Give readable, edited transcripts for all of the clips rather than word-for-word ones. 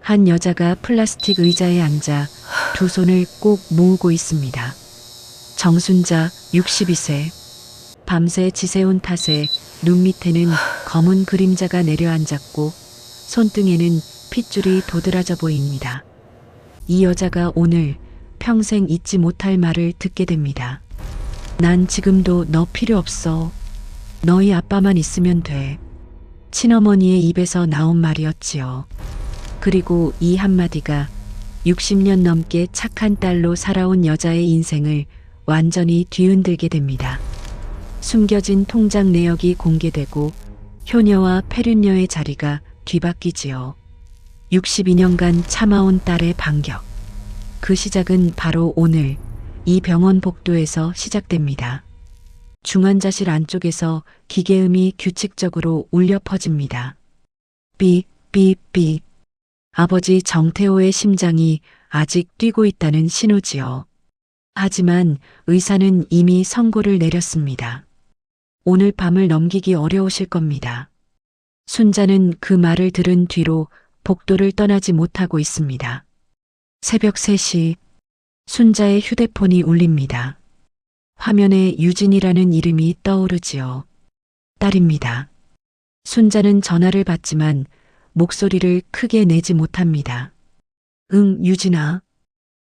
한 여자가 플라스틱 의자에 앉아 두 손을 꼭 모으고 있습니다. 정순자 62세. 밤새 지새운 탓에 눈 밑에는 검은 그림자가 내려앉았고 손등에는 핏줄이 도드라져 보입니다. 이 여자가 오늘 평생 잊지 못할 말을 듣게 됩니다. 난 지금도 너 필요 없어. 너희 아빠만 있으면 돼. 친어머니의 입에서 나온 말이었지요. 그리고 이 한마디가 60년 넘게 착한 딸로 살아온 여자의 인생을 완전히 뒤흔들게 됩니다. 숨겨진 통장 내역이 공개되고 효녀와 폐륜녀의 자리가 뒤바뀌지요. 62년간 참아온 딸의 반격. 그 시작은 바로 오늘 이 병원 복도에서 시작됩니다. 중환자실 안쪽에서 기계음이 규칙적으로 울려 퍼집니다. 삑, 삑, 삑. 아버지 정태호의 심장이 아직 뛰고 있다는 신호지요. 하지만 의사는 이미 선고를 내렸습니다. 오늘 밤을 넘기기 어려우실 겁니다. 순자는 그 말을 들은 뒤로 복도를 떠나지 못하고 있습니다. 새벽 3시 순자의 휴대폰이 울립니다. 화면에 유진이라는 이름이 떠오르지요. 딸입니다. 순자는 전화를 받지만 목소리를 크게 내지 못합니다. 응, 유진아.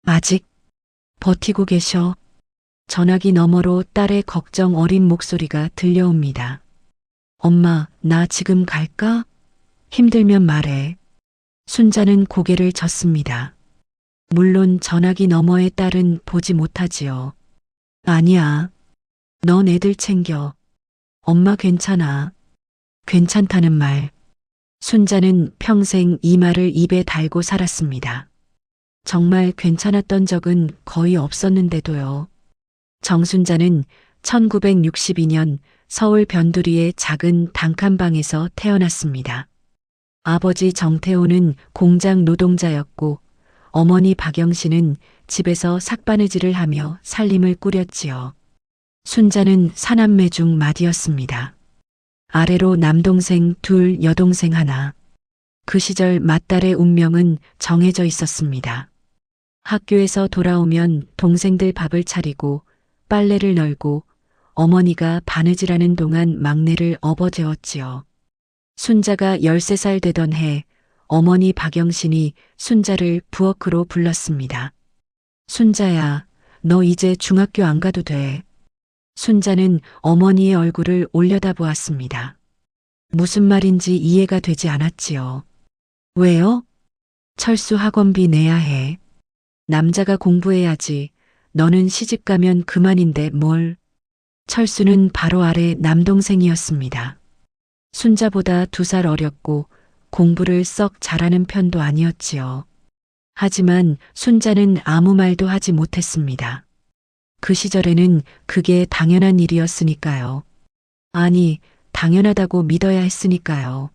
아직 버티고 계셔. 전화기 너머로 딸의 걱정 어린 목소리가 들려옵니다. 엄마, 나 지금 갈까? 힘들면 말해. 순자는 고개를 젓습니다. 물론 전화기 너머의 딸은 보지 못하지요. 아니야. 넌 애들 챙겨. 엄마 괜찮아. 괜찮다는 말. 순자는 평생 이 말을 입에 달고 살았습니다. 정말 괜찮았던 적은 거의 없었는데도요. 정순자는 1962년 서울 변두리의 작은 단칸방에서 태어났습니다. 아버지 정태호는 공장 노동자였고 어머니 박영신은 집에서 삭바느질을 하며 살림을 꾸렸지요. 순자는 사남매 중 맏이었습니다. 아래로 남동생 둘, 여동생 하나. 그 시절 맏딸의 운명은 정해져 있었습니다. 학교에서 돌아오면 동생들 밥을 차리고 빨래를 널고 어머니가 바느질하는 동안 막내를 업어재웠지요. 순자가 13살 되던 해 어머니 박영신이 순자를 부엌으로 불렀습니다. 순자야, 너 이제 중학교 안 가도 돼. 순자는 어머니의 얼굴을 올려다보았습니다. 무슨 말인지 이해가 되지 않았지요. 왜요? 철수 학원비 내야 해. 남자가 공부해야지. 너는 시집 가면 그만인데 뭘. 철수는 바로 아래 남동생이었습니다. 순자보다 2살 어렸고 공부를 썩 잘하는 편도 아니었지요. 하지만 순자는 아무 말도 하지 못했습니다. 그 시절에는 그게 당연한 일이었으니까요. 아니, 당연하다고 믿어야 했으니까요.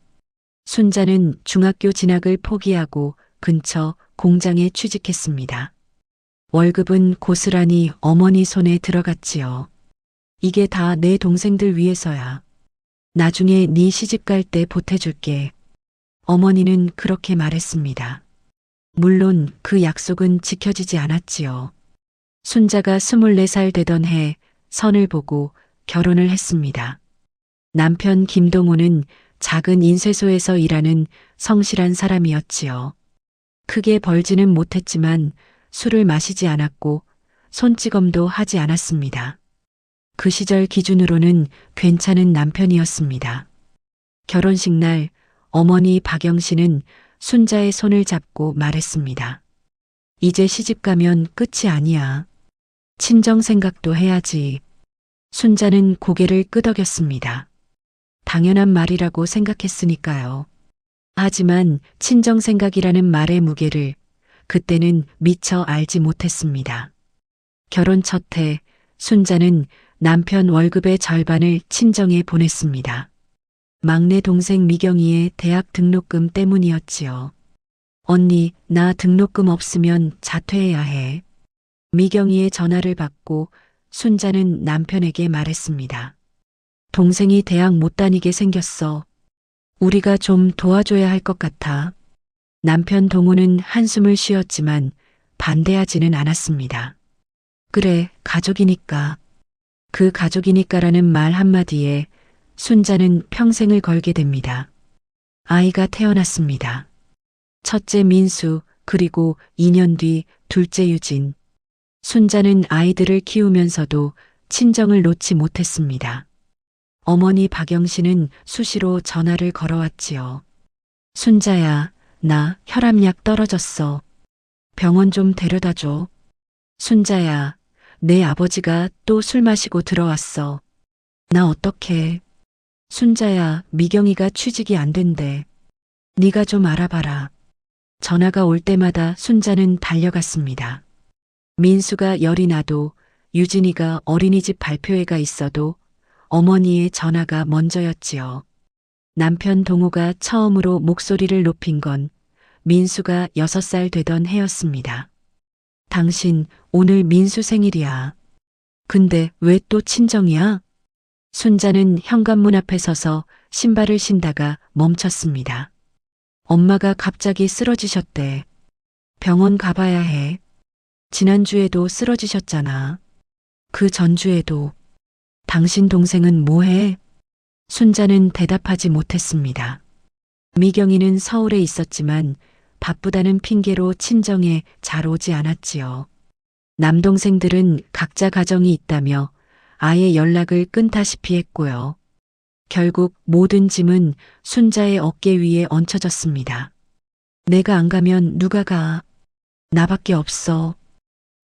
순자는 중학교 진학을 포기하고 근처 공장에 취직했습니다. 월급은 고스란히 어머니 손에 들어갔지요. 이게 다 내 동생들 위해서야. 나중에 네 시집 갈 때 보태줄게. 어머니는 그렇게 말했습니다. 물론 그 약속은 지켜지지 않았지요. 순자가 24살 되던 해 선을 보고 결혼을 했습니다. 남편 김동호는 작은 인쇄소에서 일하는 성실한 사람이었지요. 크게 벌지는 못했지만 술을 마시지 않았고 손찌검도 하지 않았습니다. 그 시절 기준으로는 괜찮은 남편이었습니다. 결혼식 날 어머니 박영신은 순자의 손을 잡고 말했습니다. 이제 시집 가면 끝이 아니야. 친정 생각도 해야지. 순자는 고개를 끄덕였습니다. 당연한 말이라고 생각했으니까요. 하지만 친정 생각이라는 말의 무게를 그때는 미처 알지 못했습니다. 결혼 첫 해 순자는 남편 월급의 절반을 친정에 보냈습니다. 막내 동생 미경이의 대학 등록금 때문이었지요. 언니, 나 등록금 없으면 자퇴해야 해. 미경이의 전화를 받고 순자는 남편에게 말했습니다. 동생이 대학 못 다니게 생겼어. 우리가 좀 도와줘야 할 것 같아. 남편 동우는 한숨을 쉬었지만 반대하지는 않았습니다. 그래, 가족이니까. 그 가족이니까라는 말 한마디에 순자는 평생을 걸게 됩니다. 아이가 태어났습니다. 첫째 민수, 그리고 2년 뒤 둘째 유진. 순자는 아이들을 키우면서도 친정을 놓지 못했습니다. 어머니 박영신은 수시로 전화를 걸어왔지요. 순자야, 나 혈압약 떨어졌어. 병원 좀 데려다 줘. 순자야, 내 아버지가 또 술 마시고 들어왔어. 나 어떡해. 순자야, 미경이가 취직이 안 된대. 네가 좀 알아봐라. 전화가 올 때마다 순자는 달려갔습니다. 민수가 열이 나도, 유진이가 어린이집 발표회가 있어도 어머니의 전화가 먼저였지요. 남편 동우가 처음으로 목소리를 높인 건 민수가 6살 되던 해였습니다. 당신 오늘 민수 생일이야. 근데 왜 또 친정이야? 순자는 현관문 앞에 서서 신발을 신다가 멈췄습니다. 엄마가 갑자기 쓰러지셨대. 병원 가봐야 해. 지난주에도 쓰러지셨잖아. 그 전주에도. 당신 동생은 뭐해? 순자는 대답하지 못했습니다. 미경이는 서울에 있었지만 바쁘다는 핑계로 친정에 잘 오지 않았지요. 남동생들은 각자 가정이 있다며 아예 연락을 끊다시피 했고요. 결국 모든 짐은 순자의 어깨 위에 얹혀졌습니다. 내가 안 가면 누가 가? 나밖에 없어.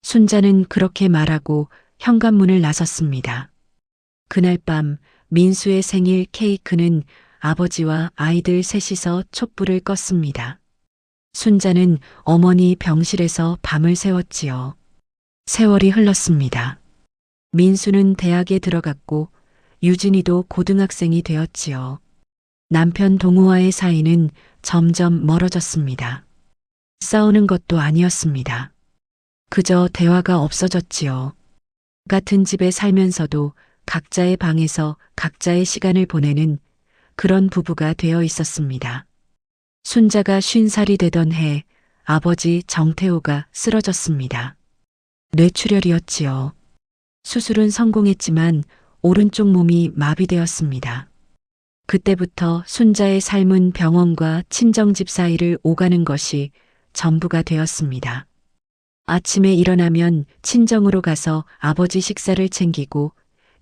순자는 그렇게 말하고 현관문을 나섰습니다. 그날 밤 민수의 생일 케이크는 아버지와 아이들 셋이서 촛불을 껐습니다. 순자는 어머니 병실에서 밤을 새웠지요. 세월이 흘렀습니다. 민수는 대학에 들어갔고 유진이도 고등학생이 되었지요. 남편 동우와의 사이는 점점 멀어졌습니다. 싸우는 것도 아니었습니다. 그저 대화가 없어졌지요. 같은 집에 살면서도 각자의 방에서 각자의 시간을 보내는 그런 부부가 되어 있었습니다. 순자가 50살이 되던 해 아버지 정태호가 쓰러졌습니다. 뇌출혈이었지요. 수술은 성공했지만 오른쪽 몸이 마비되었습니다. 그때부터 순자의 삶은 병원과 친정집 사이를 오가는 것이 전부가 되었습니다. 아침에 일어나면 친정으로 가서 아버지 식사를 챙기고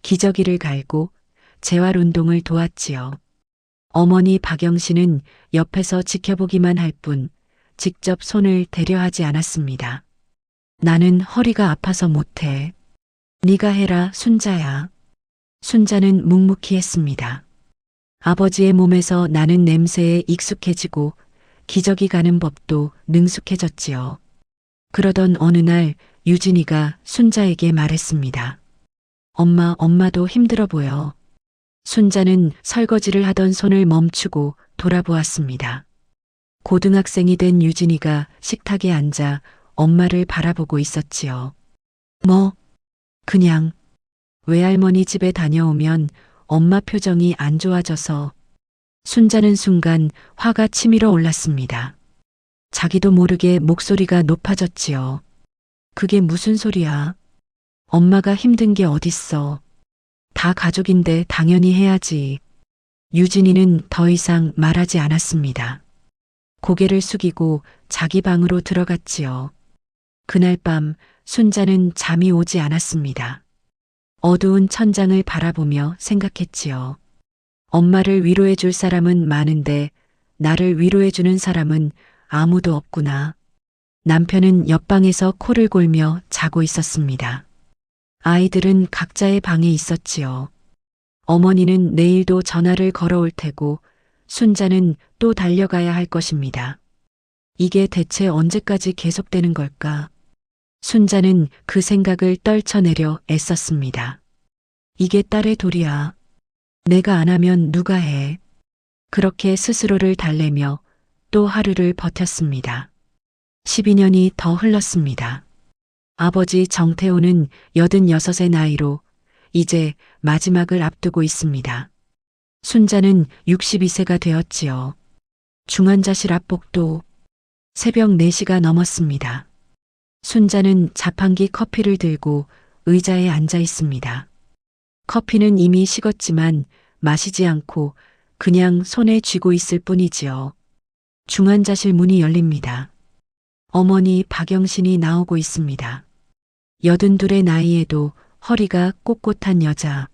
기저귀를 갈고 재활운동을 도왔지요. 어머니 박영신은 옆에서 지켜보기만 할 뿐 직접 손을 대려 하지 않았습니다. 나는 허리가 아파서 못해. 네가 해라, 순자야. 순자는 묵묵히 했습니다. 아버지의 몸에서 나는 냄새에 익숙해지고 기저귀 가는 법도 능숙해졌지요. 그러던 어느 날 유진이가 순자에게 말했습니다. 엄마도 힘들어 보여. 순자는 설거지를 하던 손을 멈추고 돌아보았습니다. 고등학생이 된 유진이가 식탁에 앉아 엄마를 바라보고 있었지요. 그냥 외할머니 집에 다녀오면 엄마 표정이 안 좋아져서. 순자는 순간 화가 치밀어 올랐습니다. 자기도 모르게 목소리가 높아졌지요. 그게 무슨 소리야? 엄마가 힘든 게 어딨어. 다 가족인데 당연히 해야지. 유진이는 더 이상 말하지 않았습니다. 고개를 숙이고 자기 방으로 들어갔지요. 그날 밤 순자는 잠이 오지 않았습니다. 어두운 천장을 바라보며 생각했지요. 엄마를 위로해 줄 사람은 많은데 나를 위로해 주는 사람은 아무도 없구나. 남편은 옆방에서 코를 골며 자고 있었습니다. 아이들은 각자의 방에 있었지요. 어머니는 내일도 전화를 걸어올 테고 순자는 또 달려가야 할 것입니다. 이게 대체 언제까지 계속되는 걸까? 순자는 그 생각을 떨쳐내려 애썼습니다. 이게 딸의 도리야. 내가 안 하면 누가 해. 그렇게 스스로를 달래며 또 하루를 버텼습니다. 12년이 더 흘렀습니다. 아버지 정태호는 86의 나이로 이제 마지막을 앞두고 있습니다. 순자는 62세가 되었지요. 중환자실 앞복도 새벽 4시가 넘었습니다. 순자는 자판기 커피를 들고 의자에 앉아 있습니다. 커피는 이미 식었지만 마시지 않고 그냥 손에 쥐고 있을 뿐이지요. 중환자실 문이 열립니다. 어머니 박영신이 나오고 있습니다. 82의 나이에도 허리가 꼿꼿한 여자.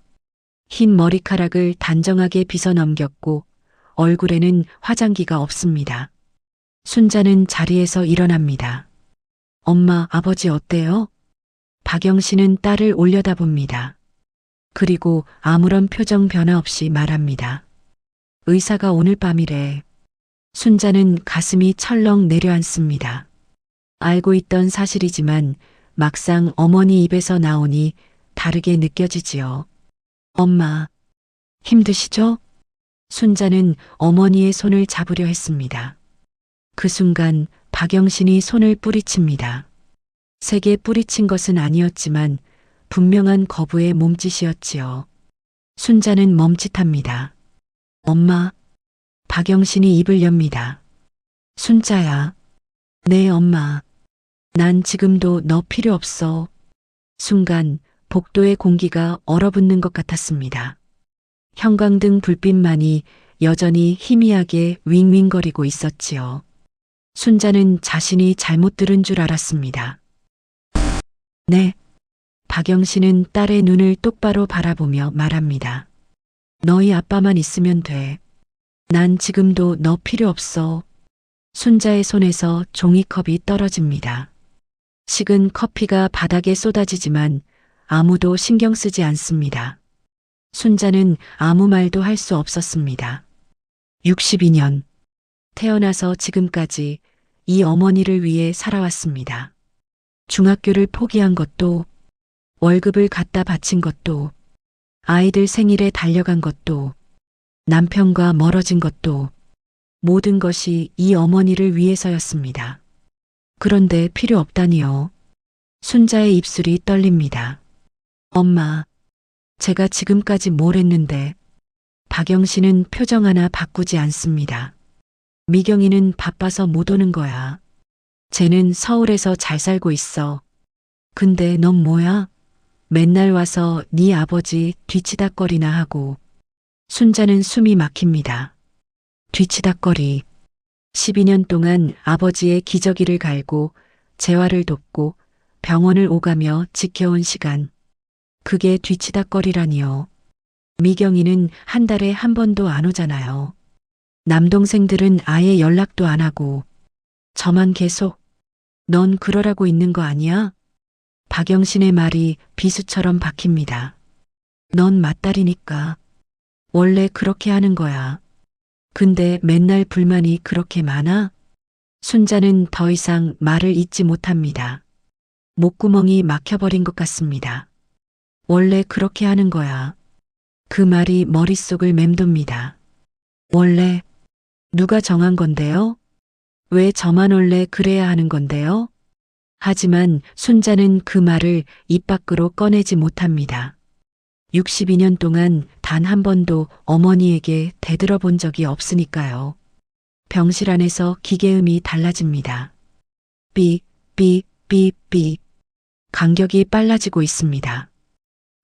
흰 머리카락을 단정하게 빗어 넘겼고 얼굴에는 화장기가 없습니다. 순자는 자리에서 일어납니다. 엄마, 아버지 어때요? 박영신은 딸을 올려다봅니다. 그리고 아무런 표정 변화 없이 말합니다. 의사가 오늘 밤이래. 순자는 가슴이 철렁 내려앉습니다. 알고 있던 사실이지만 막상 어머니 입에서 나오니 다르게 느껴지지요. 엄마, 힘드시죠? 순자는 어머니의 손을 잡으려 했습니다. 그 순간 박영신이 손을 뿌리칩니다. 세게 뿌리친 것은 아니었지만 분명한 거부의 몸짓이었지요. 순자는 멈칫합니다. 엄마. 박영신이 입을 엽니다. 순자야. 네, 엄마. 난 지금도 너 필요 없어. 순간 복도의 공기가 얼어붙는 것 같았습니다. 형광등 불빛만이 여전히 희미하게 윙윙거리고 있었지요. 순자는 자신이 잘못 들은 줄 알았습니다. 네. 박영신은 딸의 눈을 똑바로 바라보며 말합니다. 너희 아빠만 있으면 돼. 난 지금도 너 필요 없어. 순자의 손에서 종이컵이 떨어집니다. 식은 커피가 바닥에 쏟아지지만 아무도 신경 쓰지 않습니다. 순자는 아무 말도 할 수 없었습니다. 62년. 태어나서 지금까지 이 어머니를 위해 살아왔습니다. 중학교를 포기한 것도, 월급을 갖다 바친 것도, 아이들 생일에 달려간 것도, 남편과 멀어진 것도, 모든 것이 이 어머니를 위해서였습니다. 그런데 필요 없다니요. 순자의 입술이 떨립니다. 엄마, 제가 지금까지 뭘 했는데. 박영신은 표정 하나 바꾸지 않습니다. 미경이는 바빠서 못 오는 거야. 쟤는 서울에서 잘 살고 있어. 근데 넌 뭐야? 맨날 와서 네 아버지 뒤치다꺼리나 하고. 순자는 숨이 막힙니다. 뒤치다꺼리. 12년 동안 아버지의 기저귀를 갈고 재활을 돕고 병원을 오가며 지켜온 시간. 그게 뒤치다꺼리라니요. 미경이는 한 달에 한 번도 안 오잖아요. 남동생들은 아예 연락도 안 하고. 저만 계속. 넌 그러라고 있는 거 아니야? 박영신의 말이 비수처럼 박힙니다. 넌 맏딸이니까. 원래 그렇게 하는 거야. 근데 맨날 불만이 그렇게 많아? 순자는 더 이상 말을 잇지 못합니다. 목구멍이 막혀버린 것 같습니다. 원래 그렇게 하는 거야. 그 말이 머릿속을 맴돕니다. 원래 누가 정한 건데요? 왜 저만 원래 그래야 하는 건데요? 하지만 순자는 그 말을 입 밖으로 꺼내지 못합니다. 62년 동안 단 한 번도 어머니에게 대들어 본 적이 없으니까요. 병실 안에서 기계음이 달라집니다. 삐, 삐, 삐, 삐. 간격이 빨라지고 있습니다.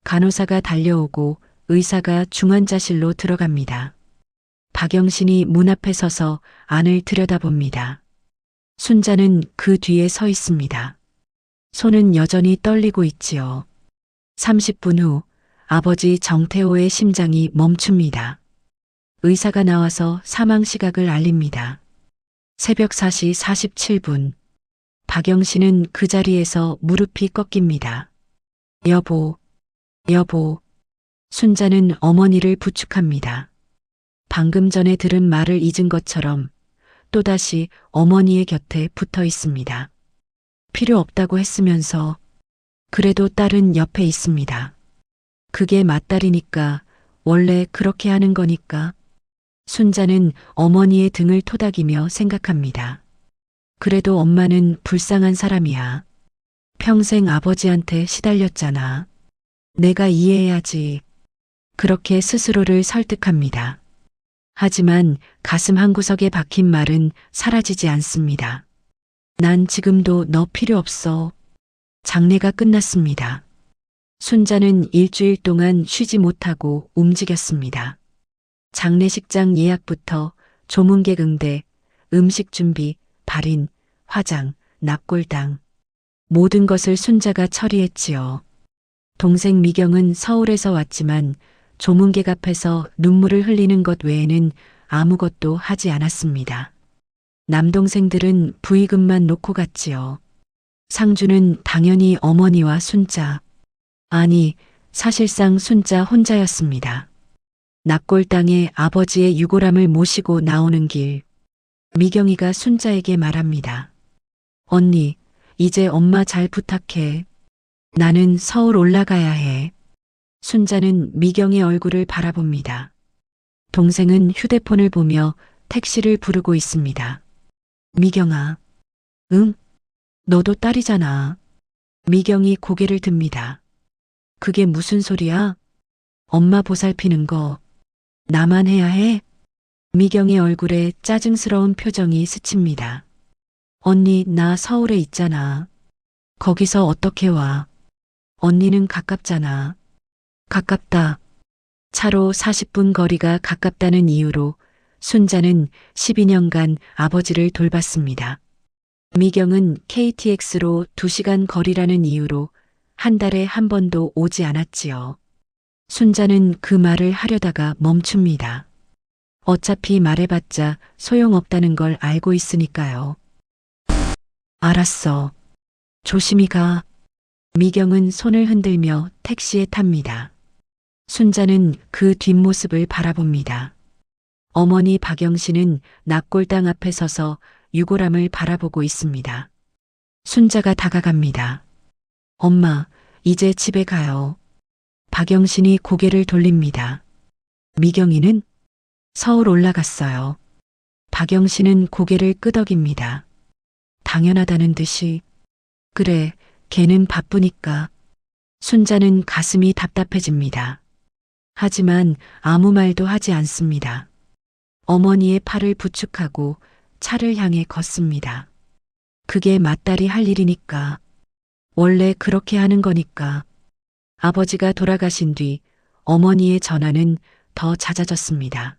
간호사가 달려오고 의사가 중환자실로 들어갑니다. 박영신이 문 앞에 서서 안을 들여다봅니다. 순자는 그 뒤에 서 있습니다. 손은 여전히 떨리고 있지요. 30분 후 아버지 정태호의 심장이 멈춥니다. 의사가 나와서 사망 시각을 알립니다. 새벽 4시 47분. 박영신은 그 자리에서 무릎이 꺾입니다. 여보, 여보. 순자는 어머니를 부축합니다. 방금 전에 들은 말을 잊은 것처럼 또다시 어머니의 곁에 붙어 있습니다. 필요 없다고 했으면서 그래도 딸은 옆에 있습니다. 그게 맏딸이니까 원래 그렇게 하는 거니까. 순자는 어머니의 등을 토닥이며 생각합니다. 그래도 엄마는 불쌍한 사람이야. 평생 아버지한테 시달렸잖아. 내가 이해해야지. 그렇게 스스로를 설득합니다. 하지만 가슴 한구석에 박힌 말은 사라지지 않습니다. 난 지금도 너 필요 없어. 장례가 끝났습니다. 순자는 일주일 동안 쉬지 못하고 움직였습니다. 장례식장 예약부터 조문객 응대, 음식 준비, 발인, 화장, 납골당. 모든 것을 순자가 처리했지요. 동생 미경은 서울에서 왔지만 조문객 앞에서 눈물을 흘리는 것 외에는 아무것도 하지 않았습니다. 남동생들은 부의금만 놓고 갔지요. 상주는 당연히 어머니와 순자, 아니 사실상 순자 혼자였습니다. 납골당에 아버지의 유골함을 모시고 나오는 길, 미경이가 순자에게 말합니다. 언니, 이제 엄마 잘 부탁해. 나는 서울 올라가야 해. 순자는 미경의 얼굴을 바라봅니다. 동생은 휴대폰을 보며 택시를 부르고 있습니다. 미경아, 응? 너도 딸이잖아. 미경이 고개를 듭니다. 그게 무슨 소리야? 엄마 보살피는 거 나만 해야 해? 미경의 얼굴에 짜증스러운 표정이 스칩니다. 언니, 나 서울에 있잖아. 거기서 어떻게 와? 언니는 가깝잖아. 가깝다. 차로 40분 거리가 가깝다는 이유로 순자는 12년간 아버지를 돌봤습니다. 미경은 KTX로 2시간 거리라는 이유로 한 달에 한 번도 오지 않았지요. 순자는 그 말을 하려다가 멈춥니다. 어차피 말해봤자 소용없다는 걸 알고 있으니까요. 알았어. 조심히 가. 미경은 손을 흔들며 택시에 탑니다. 순자는 그 뒷모습을 바라봅니다. 어머니 박영신은 납골당 앞에 서서 유골함을 바라보고 있습니다. 순자가 다가갑니다. 엄마, 이제 집에 가요. 박영신이 고개를 돌립니다. 미경이는 서울 올라갔어요. 박영신은 고개를 끄덕입니다. 당연하다는 듯이. 그래, 걔는 바쁘니까. 순자는 가슴이 답답해집니다. 하지만 아무 말도 하지 않습니다. 어머니의 팔을 부축하고 차를 향해 걷습니다. 그게 맏딸이 할 일이니까. 원래 그렇게 하는 거니까. 아버지가 돌아가신 뒤 어머니의 전화는 더 잦아졌습니다.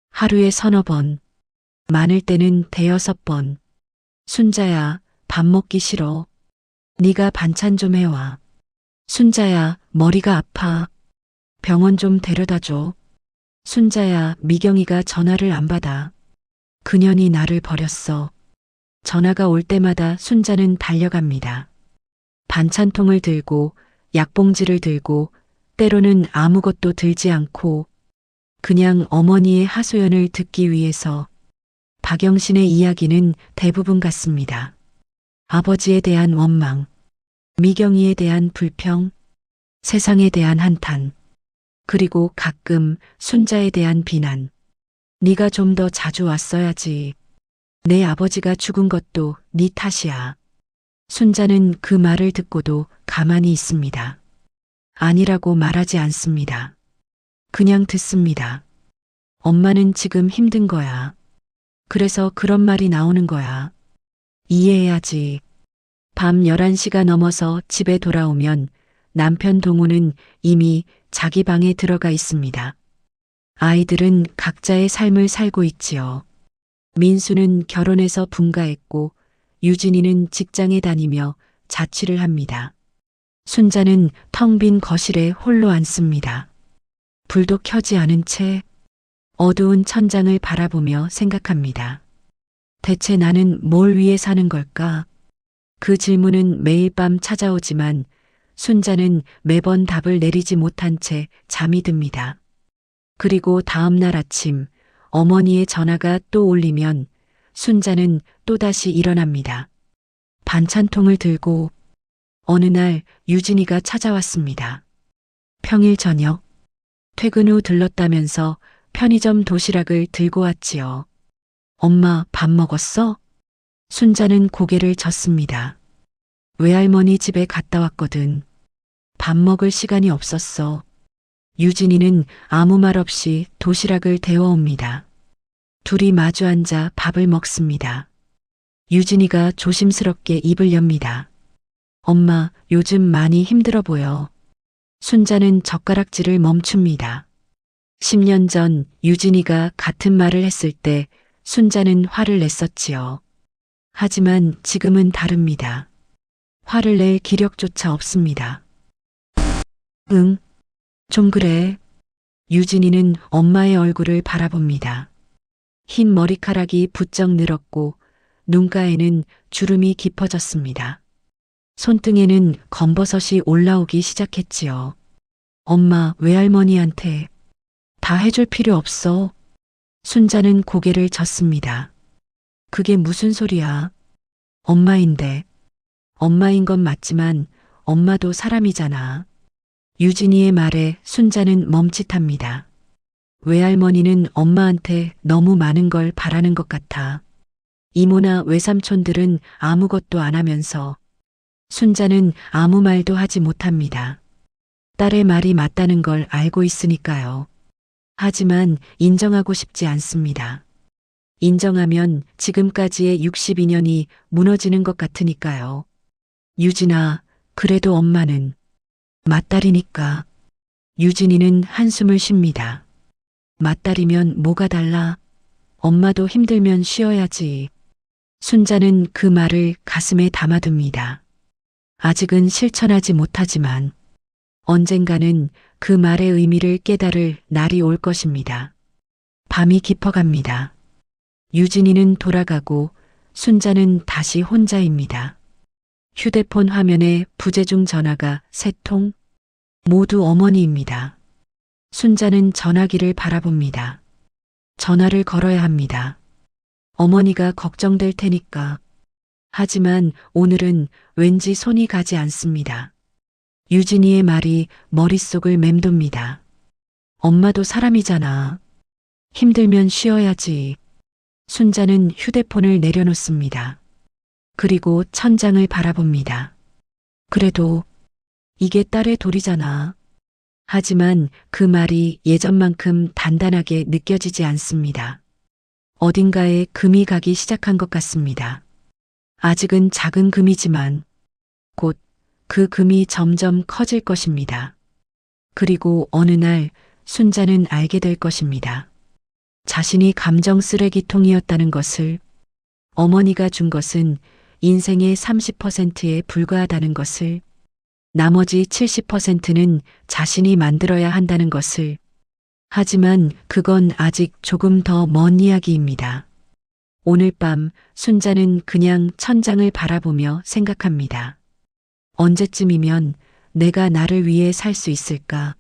하루에 서너 번, 많을 때는 대여섯 번. 순자야, 밥 먹기 싫어. 네가 반찬 좀 해와. 순자야, 머리가 아파. 병원 좀 데려다 줘. 순자야, 미경이가 전화를 안 받아. 그년이 나를 버렸어. 전화가 올 때마다 순자는 달려갑니다. 반찬통을 들고 약봉지를 들고 때로는 아무것도 들지 않고 그냥 어머니의 하소연을 듣기 위해서. 박영신의 이야기는 대부분 같습니다. 아버지에 대한 원망, 미경이에 대한 불평, 세상에 대한 한탄, 그리고 가끔 순자에 대한 비난. 네가 좀 더 자주 왔어야지. 내 아버지가 죽은 것도 네 탓이야. 순자는 그 말을 듣고도 가만히 있습니다. 아니라고 말하지 않습니다. 그냥 듣습니다. 엄마는 지금 힘든 거야. 그래서 그런 말이 나오는 거야. 이해해야지. 밤 11시가 넘어서 집에 돌아오면 남편 동우는 이미 자기 방에 들어가 있습니다. 아이들은 각자의 삶을 살고 있지요. 민수는 결혼해서 분가했고 유진이는 직장에 다니며 자취를 합니다. 순자는 텅 빈 거실에 홀로 앉습니다. 불도 켜지 않은 채 어두운 천장을 바라보며 생각합니다. 대체 나는 뭘 위해 사는 걸까? 그 질문은 매일 밤 찾아오지만 순자는 매번 답을 내리지 못한 채 잠이 듭니다. 그리고 다음 날 아침 어머니의 전화가 또 울리면 순자는 또다시 일어납니다. 반찬통을 들고. 어느 날 유진이가 찾아왔습니다. 평일 저녁, 퇴근 후 들렀다면서 편의점 도시락을 들고 왔지요. 엄마, 밥 먹었어? 순자는 고개를 젓습니다. 외할머니 집에 갔다 왔거든. 밥 먹을 시간이 없었어. 유진이는 아무 말 없이 도시락을 데워옵니다. 둘이 마주 앉아 밥을 먹습니다. 유진이가 조심스럽게 입을 엽니다. 엄마, 요즘 많이 힘들어 보여. 순자는 젓가락질을 멈춥니다. 10년 전 유진이가 같은 말을 했을 때 순자는 화를 냈었지요. 하지만 지금은 다릅니다. 화를 낼 기력조차 없습니다. 응, 좀 그래. 유진이는 엄마의 얼굴을 바라봅니다. 흰 머리카락이 부쩍 늘었고 눈가에는 주름이 깊어졌습니다. 손등에는 검버섯이 올라오기 시작했지요. 엄마, 외할머니한테 다 해줄 필요 없어. 순자는 고개를 젓습니다. 그게 무슨 소리야? 엄마인데. 엄마인 건 맞지만 엄마도 사람이잖아. 유진이의 말에 순자는 멈칫합니다. 외할머니는 엄마한테 너무 많은 걸 바라는 것 같아. 이모나 외삼촌들은 아무것도 안 하면서 순자는 아무 말도 하지 못합니다. 딸의 말이 맞다는 걸 알고 있으니까요. 하지만 인정하고 싶지 않습니다. 인정하면 지금까지의 62년이 무너지는 것 같으니까요. 유진아, 그래도 엄마는 맏딸이니까. 유진이는 한숨을 쉽니다. 맏딸이면 뭐가 달라? 엄마도 힘들면 쉬어야지. 순자는 그 말을 가슴에 담아둡니다. 아직은 실천하지 못하지만 언젠가는 그 말의 의미를 깨달을 날이 올 것입니다. 밤이 깊어갑니다. 유진이는 돌아가고 순자는 다시 혼자입니다. 휴대폰 화면에 부재중 전화가 3통, 모두 어머니입니다. 순자는 전화기를 바라봅니다. 전화를 걸어야 합니다. 어머니가 걱정될 테니까. 하지만 오늘은 왠지 손이 가지 않습니다. 유진이의 말이 머릿속을 맴돕니다. 엄마도 사람이잖아. 힘들면 쉬어야지. 순자는 휴대폰을 내려놓습니다. 그리고 천장을 바라봅니다. 그래도 이게 딸의 도리잖아. 하지만 그 말이 예전만큼 단단하게 느껴지지 않습니다. 어딘가에 금이 가기 시작한 것 같습니다. 아직은 작은 금이지만 곧 그 금이 점점 커질 것입니다. 그리고 어느 날 순자는 알게 될 것입니다. 자신이 감정 쓰레기통이었다는 것을, 어머니가 준 것은 인생의 30%에 불과하다는 것을, 나머지 70%는 자신이 만들어야 한다는 것을. 하지만 그건 아직 조금 더 먼 이야기입니다. 오늘 밤 순자는 그냥 천장을 바라보며 생각합니다. 언제쯤이면 내가 나를 위해 살 수 있을까?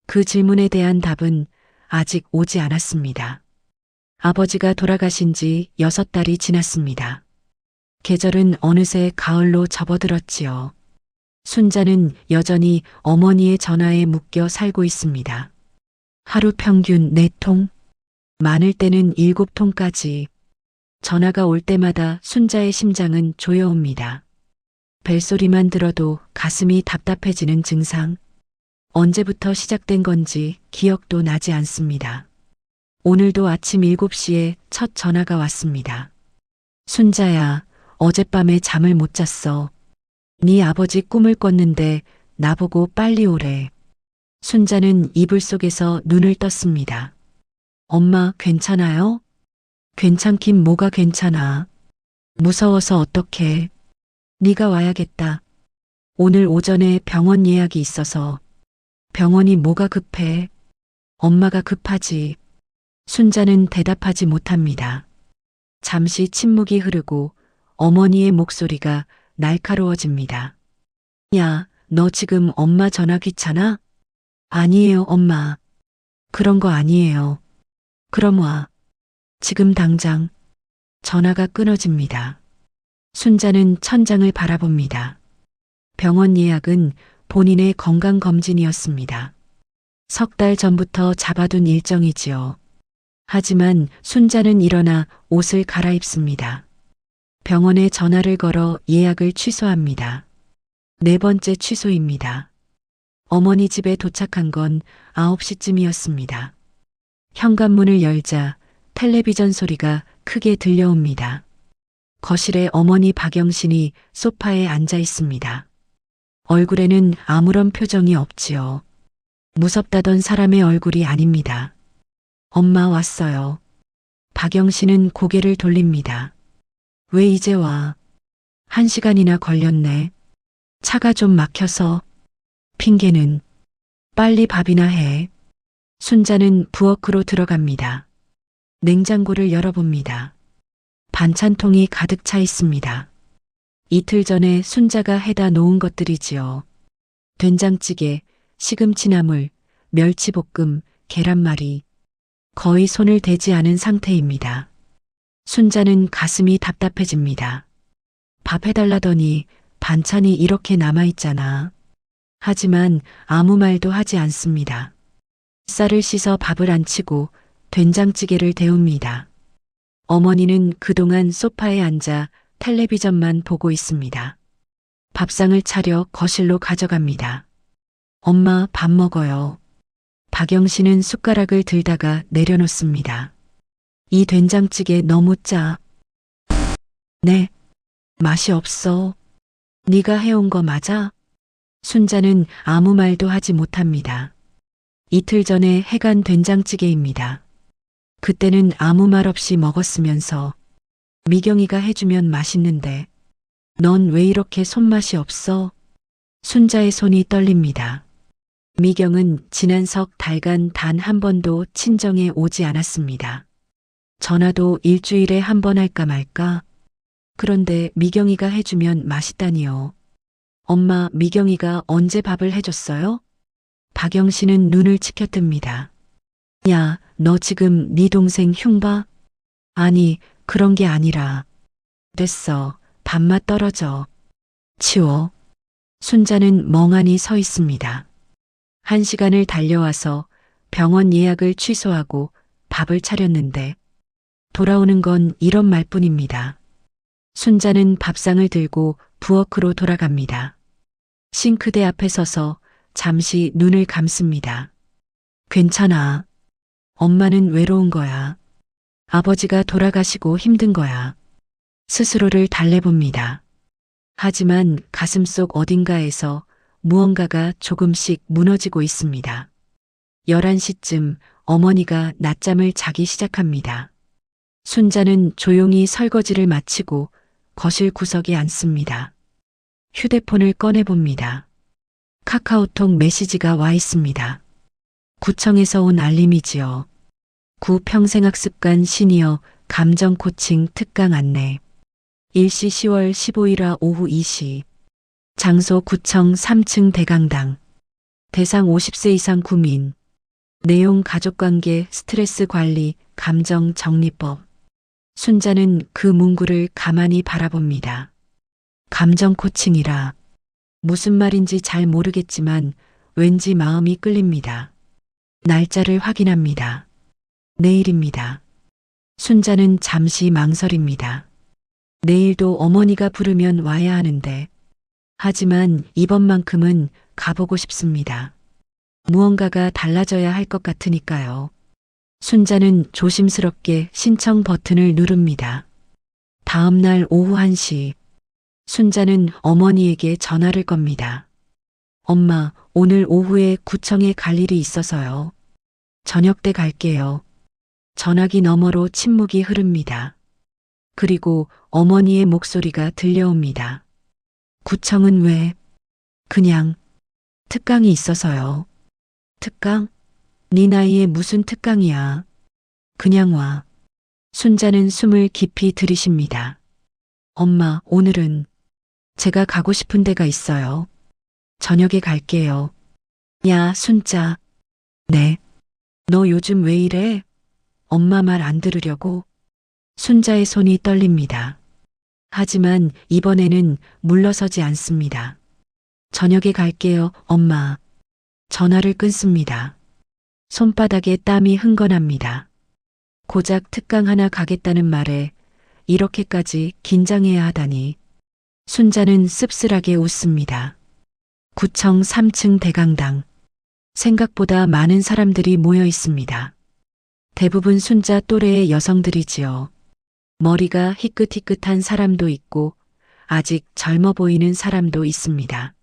그 질문에 대한 답은 아직 오지 않았습니다. 아버지가 돌아가신 지 6달이 지났습니다. 계절은 어느새 가을로 접어들었지요. 순자는 여전히 어머니의 전화에 묶여 살고 있습니다. 하루 평균 4통, 많을 때는 7통까지. 전화가 올 때마다 순자의 심장은 조여옵니다. 벨소리만 들어도 가슴이 답답해지는 증상. 언제부터 시작된 건지 기억도 나지 않습니다. 오늘도 아침 7시에 첫 전화가 왔습니다. 순자야, 어젯밤에 잠을 못 잤어. 네 아버지 꿈을 꿨는데 나보고 빨리 오래. 순자는 이불 속에서 눈을 떴습니다. 엄마, 괜찮아요? 괜찮긴 뭐가 괜찮아. 무서워서 어떡해. 네가 와야겠다. 오늘 오전에 병원 예약이 있어서. 병원이 뭐가 급해? 엄마가 급하지. 순자는 대답하지 못합니다. 잠시 침묵이 흐르고 어머니의 목소리가 날카로워집니다. 야, 너 지금 엄마 전화 귀찮아? 아니에요, 엄마. 그런 거 아니에요. 그럼 와. 지금 당장. 전화가 끊어집니다. 순자는 천장을 바라봅니다. 병원 예약은 본인의 건강검진이었습니다. 3달 전부터 잡아둔 일정이지요. 하지만 순자는 일어나 옷을 갈아입습니다. 병원에 전화를 걸어 예약을 취소합니다. 4번째 취소입니다. 어머니 집에 도착한 건 9시쯤이었습니다. 현관문을 열자 텔레비전 소리가 크게 들려옵니다. 거실에 어머니 박영신이 소파에 앉아 있습니다. 얼굴에는 아무런 표정이 없지요. 무섭다던 사람의 얼굴이 아닙니다. 엄마 왔어요. 박영신은 고개를 돌립니다. 왜 이제 와? 1시간이나 걸렸네. 차가 좀 막혀서. 핑계는 빨리 밥이나 해. 순자는 부엌으로 들어갑니다. 냉장고를 열어봅니다. 반찬통이 가득 차 있습니다. 이틀 전에 순자가 해다 놓은 것들이지요. 된장찌개, 시금치나물, 멸치볶음, 계란말이. 거의 손을 대지 않은 상태입니다. 순자는 가슴이 답답해집니다. 밥 해달라더니 반찬이 이렇게 남아있잖아. 하지만 아무 말도 하지 않습니다. 쌀을 씻어 밥을 안 치고 된장찌개를 데웁니다. 어머니는 그동안 소파에 앉아 텔레비전만 보고 있습니다. 밥상을 차려 거실로 가져갑니다. 엄마 밥 먹어요. 박영신은 숟가락을 들다가 내려놓습니다. 이 된장찌개 너무 짜. 네, 맛이 없어. 네가 해온 거 맞아? 순자는 아무 말도 하지 못합니다. 이틀 전에 해간 된장찌개입니다. 그때는 아무 말 없이 먹었으면서 미경이가 해주면 맛있는데 넌 왜 이렇게 손맛이 없어? 순자의 손이 떨립니다. 미경은 지난 석 달간 단 한 번도 친정에 오지 않았습니다. 전화도 일주일에 한 번 할까 말까? 그런데 미경이가 해주면 맛있다니요. 엄마, 미경이가 언제 밥을 해줬어요? 박영신은 눈을 치켜뜹니다. 야, 너 지금 네 동생 흉 봐? 아니, 그런 게 아니라. 됐어. 밥맛 떨어져. 치워. 순자는 멍하니 서 있습니다. 1시간을 달려와서 병원 예약을 취소하고 밥을 차렸는데 돌아오는 건 이런 말뿐입니다. 순자는 밥상을 들고 부엌으로 돌아갑니다. 싱크대 앞에 서서 잠시 눈을 감습니다. 괜찮아. 엄마는 외로운 거야. 아버지가 돌아가시고 힘든 거야. 스스로를 달래봅니다. 하지만 가슴속 어딘가에서 무언가가 조금씩 무너지고 있습니다. 11시쯤 어머니가 낮잠을 자기 시작합니다. 순자는 조용히 설거지를 마치고 거실 구석에 앉습니다. 휴대폰을 꺼내봅니다. 카카오톡 메시지가 와 있습니다. 구청에서 온 알림이지요. 구 평생학습관 시니어 감정 코칭 특강 안내. 일시 10월 15일화 오후 2시. 장소 구청 3층 대강당. 대상 50세 이상 구민. 내용 가족관계, 스트레스 관리, 감정 정리법. 순자는 그 문구를 가만히 바라봅니다. 감정 코칭이라. 무슨 말인지 잘 모르겠지만 왠지 마음이 끌립니다. 날짜를 확인합니다. 내일입니다. 순자는 잠시 망설입니다. 내일도 어머니가 부르면 와야 하는데. 하지만 이번만큼은 가보고 싶습니다. 무언가가 달라져야 할 것 같으니까요. 순자는 조심스럽게 신청 버튼을 누릅니다. 다음 날 오후 1시. 순자는 어머니에게 전화를 겁니다. 엄마, 오늘 오후에 구청에 갈 일이 있어서요. 저녁 때 갈게요. 전화기 너머로 침묵이 흐릅니다. 그리고 어머니의 목소리가 들려옵니다. 구청은 왜? 그냥 특강이 있어서요. 특강? 네 나이에 무슨 특강이야. 그냥 와. 순자는 숨을 깊이 들이쉽니다. 엄마, 오늘은 제가 가고 싶은 데가 있어요. 저녁에 갈게요. 야, 순자. 네. 너 요즘 왜 이래? 엄마 말 안 들으려고? 순자의 손이 떨립니다. 하지만 이번에는 물러서지 않습니다. 저녁에 갈게요, 엄마. 전화를 끊습니다. 손바닥에 땀이 흥건합니다. 고작 특강 하나 가겠다는 말에 이렇게까지 긴장해야 하다니. 순자는 씁쓸하게 웃습니다. 구청 3층 대강당. 생각보다 많은 사람들이 모여 있습니다. 대부분 순자 또래의 여성들이지요. 머리가 희끗희끗한 사람도 있고 아직 젊어 보이는 사람도 있습니다.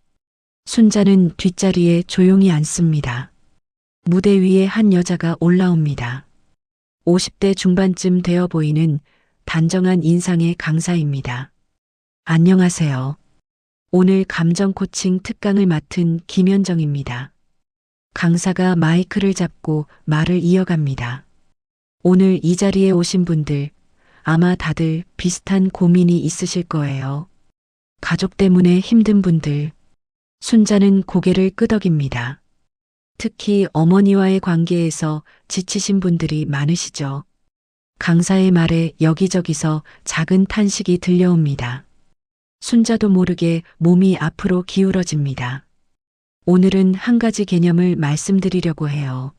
순자는 뒷자리에 조용히 앉습니다. 무대 위에 한 여자가 올라옵니다. 50대 중반쯤 되어 보이는 단정한 인상의 강사입니다. 안녕하세요. 오늘 감정 코칭 특강을 맡은 김현정입니다. 강사가 마이크를 잡고 말을 이어갑니다. 오늘 이 자리에 오신 분들 아마 다들 비슷한 고민이 있으실 거예요. 가족 때문에 힘든 분들. 순자는 고개를 끄덕입니다. 특히 어머니와의 관계에서 지치신 분들이 많으시죠. 강사의 말에 여기저기서 작은 탄식이 들려옵니다. 순자도 모르게 몸이 앞으로 기울어집니다. 오늘은 한 가지 개념을 말씀드리려고 해요.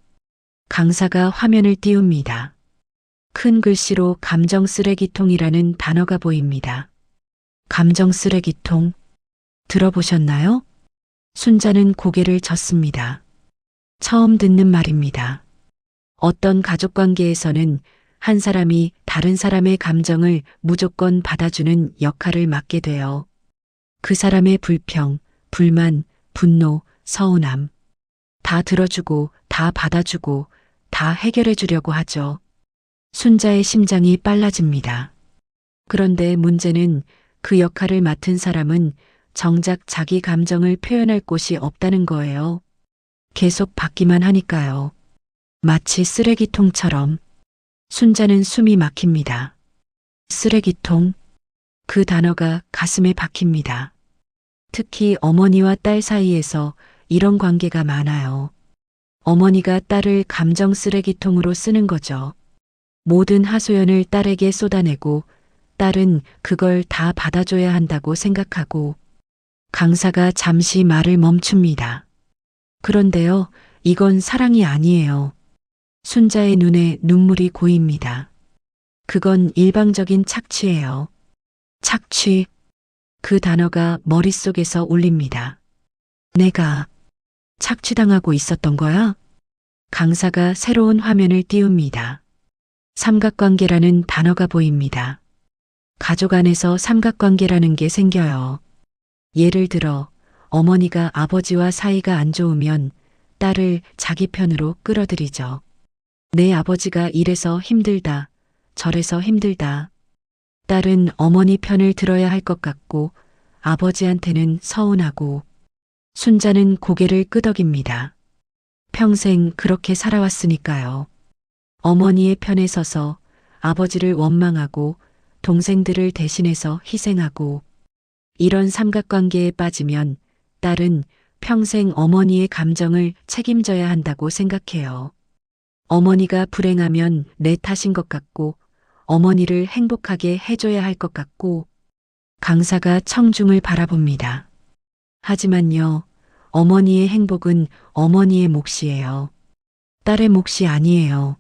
강사가 화면을 띄웁니다. 큰 글씨로 감정 쓰레기통이라는 단어가 보입니다. 감정 쓰레기통? 들어보셨나요? 순자는 고개를 젓습니다. 처음 듣는 말입니다. 어떤 가족 관계에서는 한 사람이 다른 사람의 감정을 무조건 받아주는 역할을 맡게 돼요. 그 사람의 불평, 불만, 분노, 서운함. 다 들어주고, 다 받아주고, 다 해결해 주려고 하죠. 순자의 심장이 빨라집니다. 그런데 문제는 그 역할을 맡은 사람은 정작 자기 감정을 표현할 곳이 없다는 거예요. 계속 받기만 하니까요. 마치 쓰레기통처럼. 순자는 숨이 막힙니다. 쓰레기통. 그 단어가 가슴에 박힙니다. 특히 어머니와 딸 사이에서 이런 관계가 많아요. 어머니가 딸을 감정 쓰레기통으로 쓰는 거죠. 모든 하소연을 딸에게 쏟아내고 딸은 그걸 다 받아줘야 한다고 생각하고. 강사가 잠시 말을 멈춥니다. 그런데요, 이건 사랑이 아니에요. 순자의 눈에 눈물이 고입니다. 그건 일방적인 착취예요. 착취. 그 단어가 머릿속에서 울립니다. 내가 착취당하고 있었던 거야? 강사가 새로운 화면을 띄웁니다. 삼각관계라는 단어가 보입니다. 가족 안에서 삼각관계라는 게 생겨요. 예를 들어 어머니가 아버지와 사이가 안 좋으면 딸을 자기 편으로 끌어들이죠. 내 아버지가 이래서 힘들다, 저래서 힘들다. 딸은 어머니 편을 들어야 할 것 같고 아버지한테는 서운하고. 순자는 고개를 끄덕입니다. 평생 그렇게 살아왔으니까요. 어머니의 편에 서서 아버지를 원망하고 동생들을 대신해서 희생하고. 이런 삼각관계에 빠지면 딸은 평생 어머니의 감정을 책임져야 한다고 생각해요. 어머니가 불행하면 내 탓인 것 같고 어머니를 행복하게 해줘야 할 것 같고. 강사가 청중을 바라봅니다. 하지만요, 어머니의 행복은 어머니의 몫이에요. 딸의 몫이 아니에요.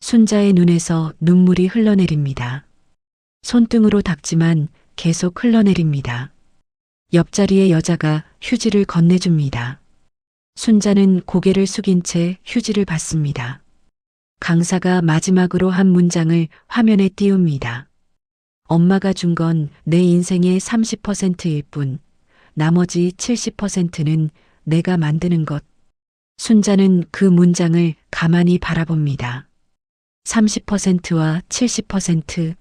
순자의 눈에서 눈물이 흘러내립니다. 손등으로 닦지만 계속 흘러내립니다. 옆자리의 여자가 휴지를 건네줍니다. 순자는 고개를 숙인 채 휴지를 받습니다. 강사가 마지막으로 한 문장을 화면에 띄웁니다. 엄마가 준 건 내 인생의 30%일 뿐, 나머지 70%는 내가 만드는 것. 순자는 그 문장을 가만히 바라봅니다. 30%와 70%.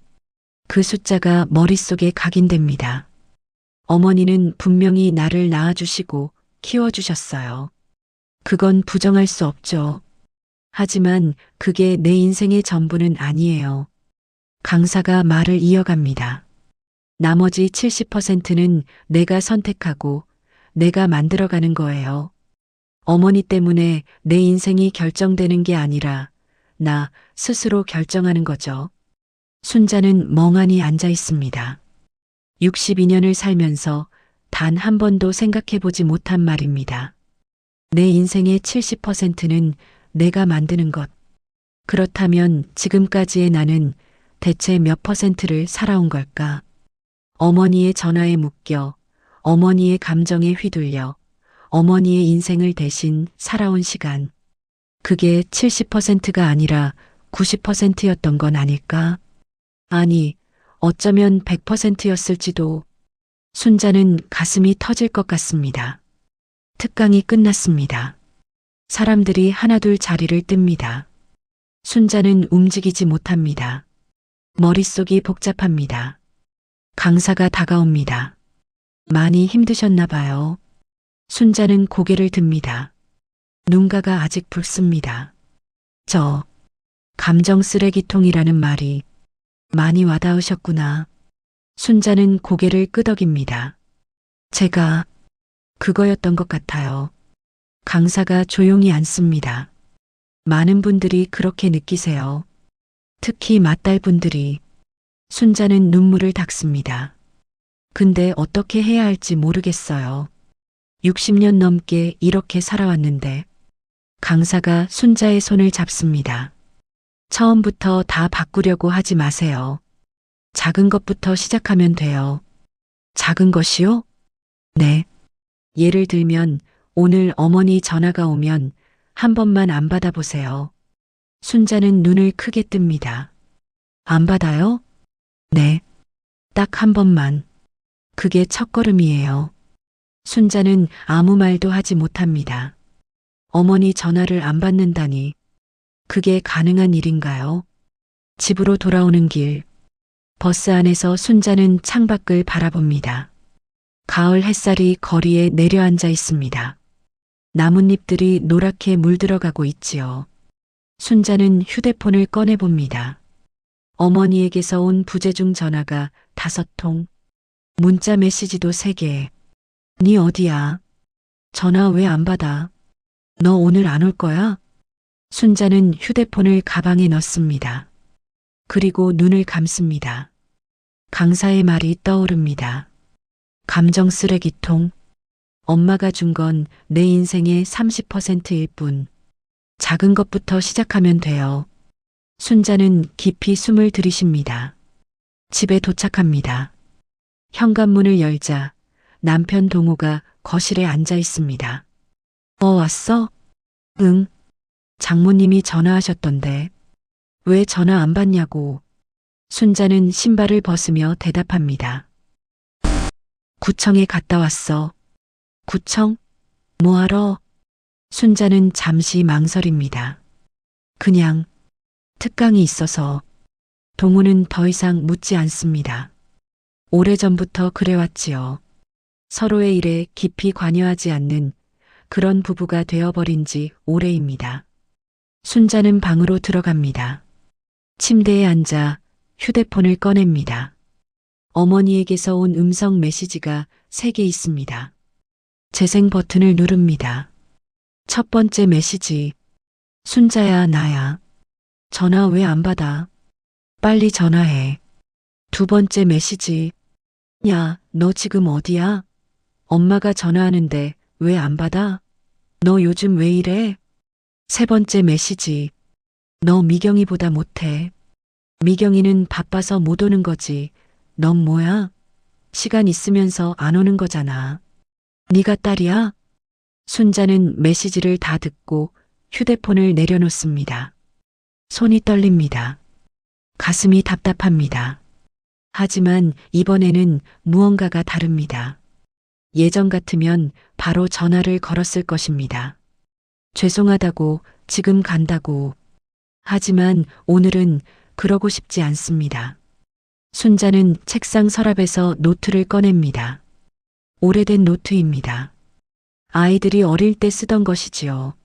그 숫자가 머릿속에 각인됩니다. 어머니는 분명히 나를 낳아주시고 키워주셨어요. 그건 부정할 수 없죠. 하지만 그게 내 인생의 전부는 아니에요. 강사가 말을 이어갑니다. 나머지 70%는 내가 선택하고 내가 만들어가는 거예요. 어머니 때문에 내 인생이 결정되는 게 아니라 나 스스로 결정하는 거죠. 순자는 멍하니 앉아 있습니다. 62년을 살면서 단 한 번도 생각해 보지 못한 말입니다. 내 인생의 70%는 내가 만드는 것. 그렇다면 지금까지의 나는 대체 몇 %를 살아온 걸까? 어머니의 전화에 묶여, 어머니의 감정에 휘둘려, 어머니의 인생을 대신 살아온 시간. 그게 70%가 아니라 90%였던 건 아닐까? 아니, 어쩌면 100%였을지도. 순자는 가슴이 터질 것 같습니다. 특강이 끝났습니다. 사람들이 하나둘 자리를 뜹니다. 순자는 움직이지 못합니다. 머릿속이 복잡합니다. 강사가 다가옵니다. 많이 힘드셨나 봐요. 순자는 고개를 듭니다. 눈가가 아직 붉습니다. 저 감정 쓰레기통이라는 말이 많이 와닿으셨구나. 순자는 고개를 끄덕입니다. 제가 그거였던 것 같아요. 강사가 조용히 앉습니다. 많은 분들이 그렇게 느끼세요. 특히 맏딸분들이. 순자는 눈물을 닦습니다. 근데 어떻게 해야 할지 모르겠어요. 60년 넘게 이렇게 살아왔는데. 강사가 순자의 손을 잡습니다. 처음부터 다 바꾸려고 하지 마세요. 작은 것부터 시작하면 돼요. 작은 것이요? 네. 예를 들면 오늘 어머니 전화가 오면 한 번만 안 받아보세요. 순자는 눈을 크게 뜹니다. 안 받아요? 네. 딱 한 번만. 그게 첫걸음이에요. 순자는 아무 말도 하지 못합니다. 어머니 전화를 안 받는다니. 그게 가능한 일인가요? 집으로 돌아오는 길. 버스 안에서 순자는 창밖을 바라봅니다. 가을 햇살이 거리에 내려앉아 있습니다. 나뭇잎들이 노랗게 물들어가고 있지요. 순자는 휴대폰을 꺼내봅니다. 어머니에게서 온 부재중 전화가 5통. 문자 메시지도 3개. 니 어디야? 전화 왜 안 받아? 너 오늘 안 올 거야? 순자는 휴대폰을 가방에 넣습니다. 그리고 눈을 감습니다. 강사의 말이 떠오릅니다. 감정 쓰레기통. 엄마가 준 건 내 인생의 30%일 뿐. 작은 것부터 시작하면 돼요. 순자는 깊이 숨을 들이쉽니다. 집에 도착합니다. 현관문을 열자 남편 동호가 거실에 앉아 있습니다. 왔어? 응. 장모님이 전화하셨던데. 왜 전화 안 받냐고. 순자는 신발을 벗으며 대답합니다. 구청에 갔다 왔어. 구청? 뭐하러? 순자는 잠시 망설입니다. 그냥 특강이 있어서. 동우는 더 이상 묻지 않습니다. 오래전부터 그래왔지요. 서로의 일에 깊이 관여하지 않는 그런 부부가 되어버린 지 오래입니다. 순자는 방으로 들어갑니다. 침대에 앉아 휴대폰을 꺼냅니다. 어머니에게서 온 음성 메시지가 3개 있습니다. 재생 버튼을 누릅니다. 첫 번째 메시지. 순자야, 나야. 전화 왜 안 받아? 빨리 전화해. 두 번째 메시지. 야, 너 지금 어디야? 엄마가 전화하는데 왜 안 받아? 너 요즘 왜 이래? 세 번째 메시지. 너 미경이보다 못해. 미경이는 바빠서 못 오는 거지. 넌 뭐야? 시간 있으면서 안 오는 거잖아. 네가 딸이야? 순자는 메시지를 다 듣고 휴대폰을 내려놓습니다. 손이 떨립니다. 가슴이 답답합니다. 하지만 이번에는 무언가가 다릅니다. 예전 같으면 바로 전화를 걸었을 것입니다. 죄송하다고, 지금 간다고. 하지만 오늘은 그러고 싶지 않습니다. 순자는 책상 서랍에서 노트를 꺼냅니다. 오래된 노트입니다. 아이들이 어릴 때 쓰던 것이지요.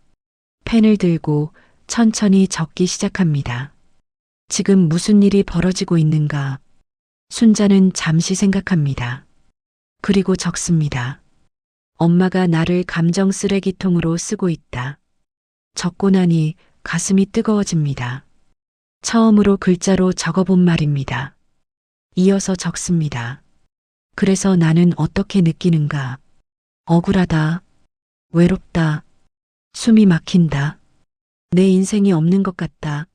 펜을 들고 천천히 적기 시작합니다. 지금 무슨 일이 벌어지고 있는가? 순자는 잠시 생각합니다. 그리고 적습니다. 엄마가 나를 감정 쓰레기통으로 쓰고 있다. 적고 나니 가슴이 뜨거워집니다. 처음으로 글자로 적어본 말입니다. 이어서 적습니다. 그래서 나는 어떻게 느끼는가? 억울하다. 외롭다. 숨이 막힌다. 내 인생이 없는 것 같다.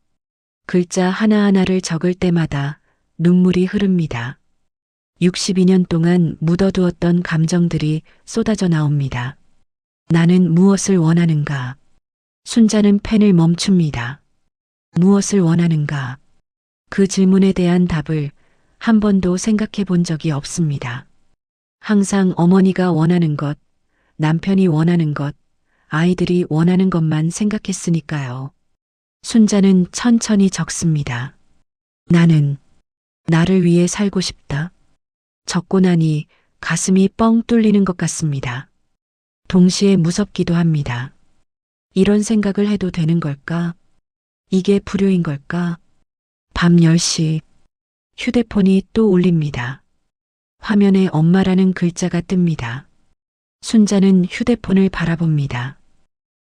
글자 하나하나를 적을 때마다 눈물이 흐릅니다. 62년 동안 묻어두었던 감정들이 쏟아져 나옵니다. 나는 무엇을 원하는가? 순자는 펜을 멈춥니다. 무엇을 원하는가? 그 질문에 대한 답을 한 번도 생각해 본 적이 없습니다. 항상 어머니가 원하는 것, 남편이 원하는 것, 아이들이 원하는 것만 생각했으니까요. 순자는 천천히 적습니다. 나는 나를 위해 살고 싶다. 적고 나니 가슴이 뻥 뚫리는 것 같습니다. 동시에 무섭기도 합니다. 이런 생각을 해도 되는 걸까? 이게 불효인 걸까? 밤 10시 휴대폰이 또 울립니다. 화면에 엄마라는 글자가 뜹니다. 순자는 휴대폰을 바라봅니다.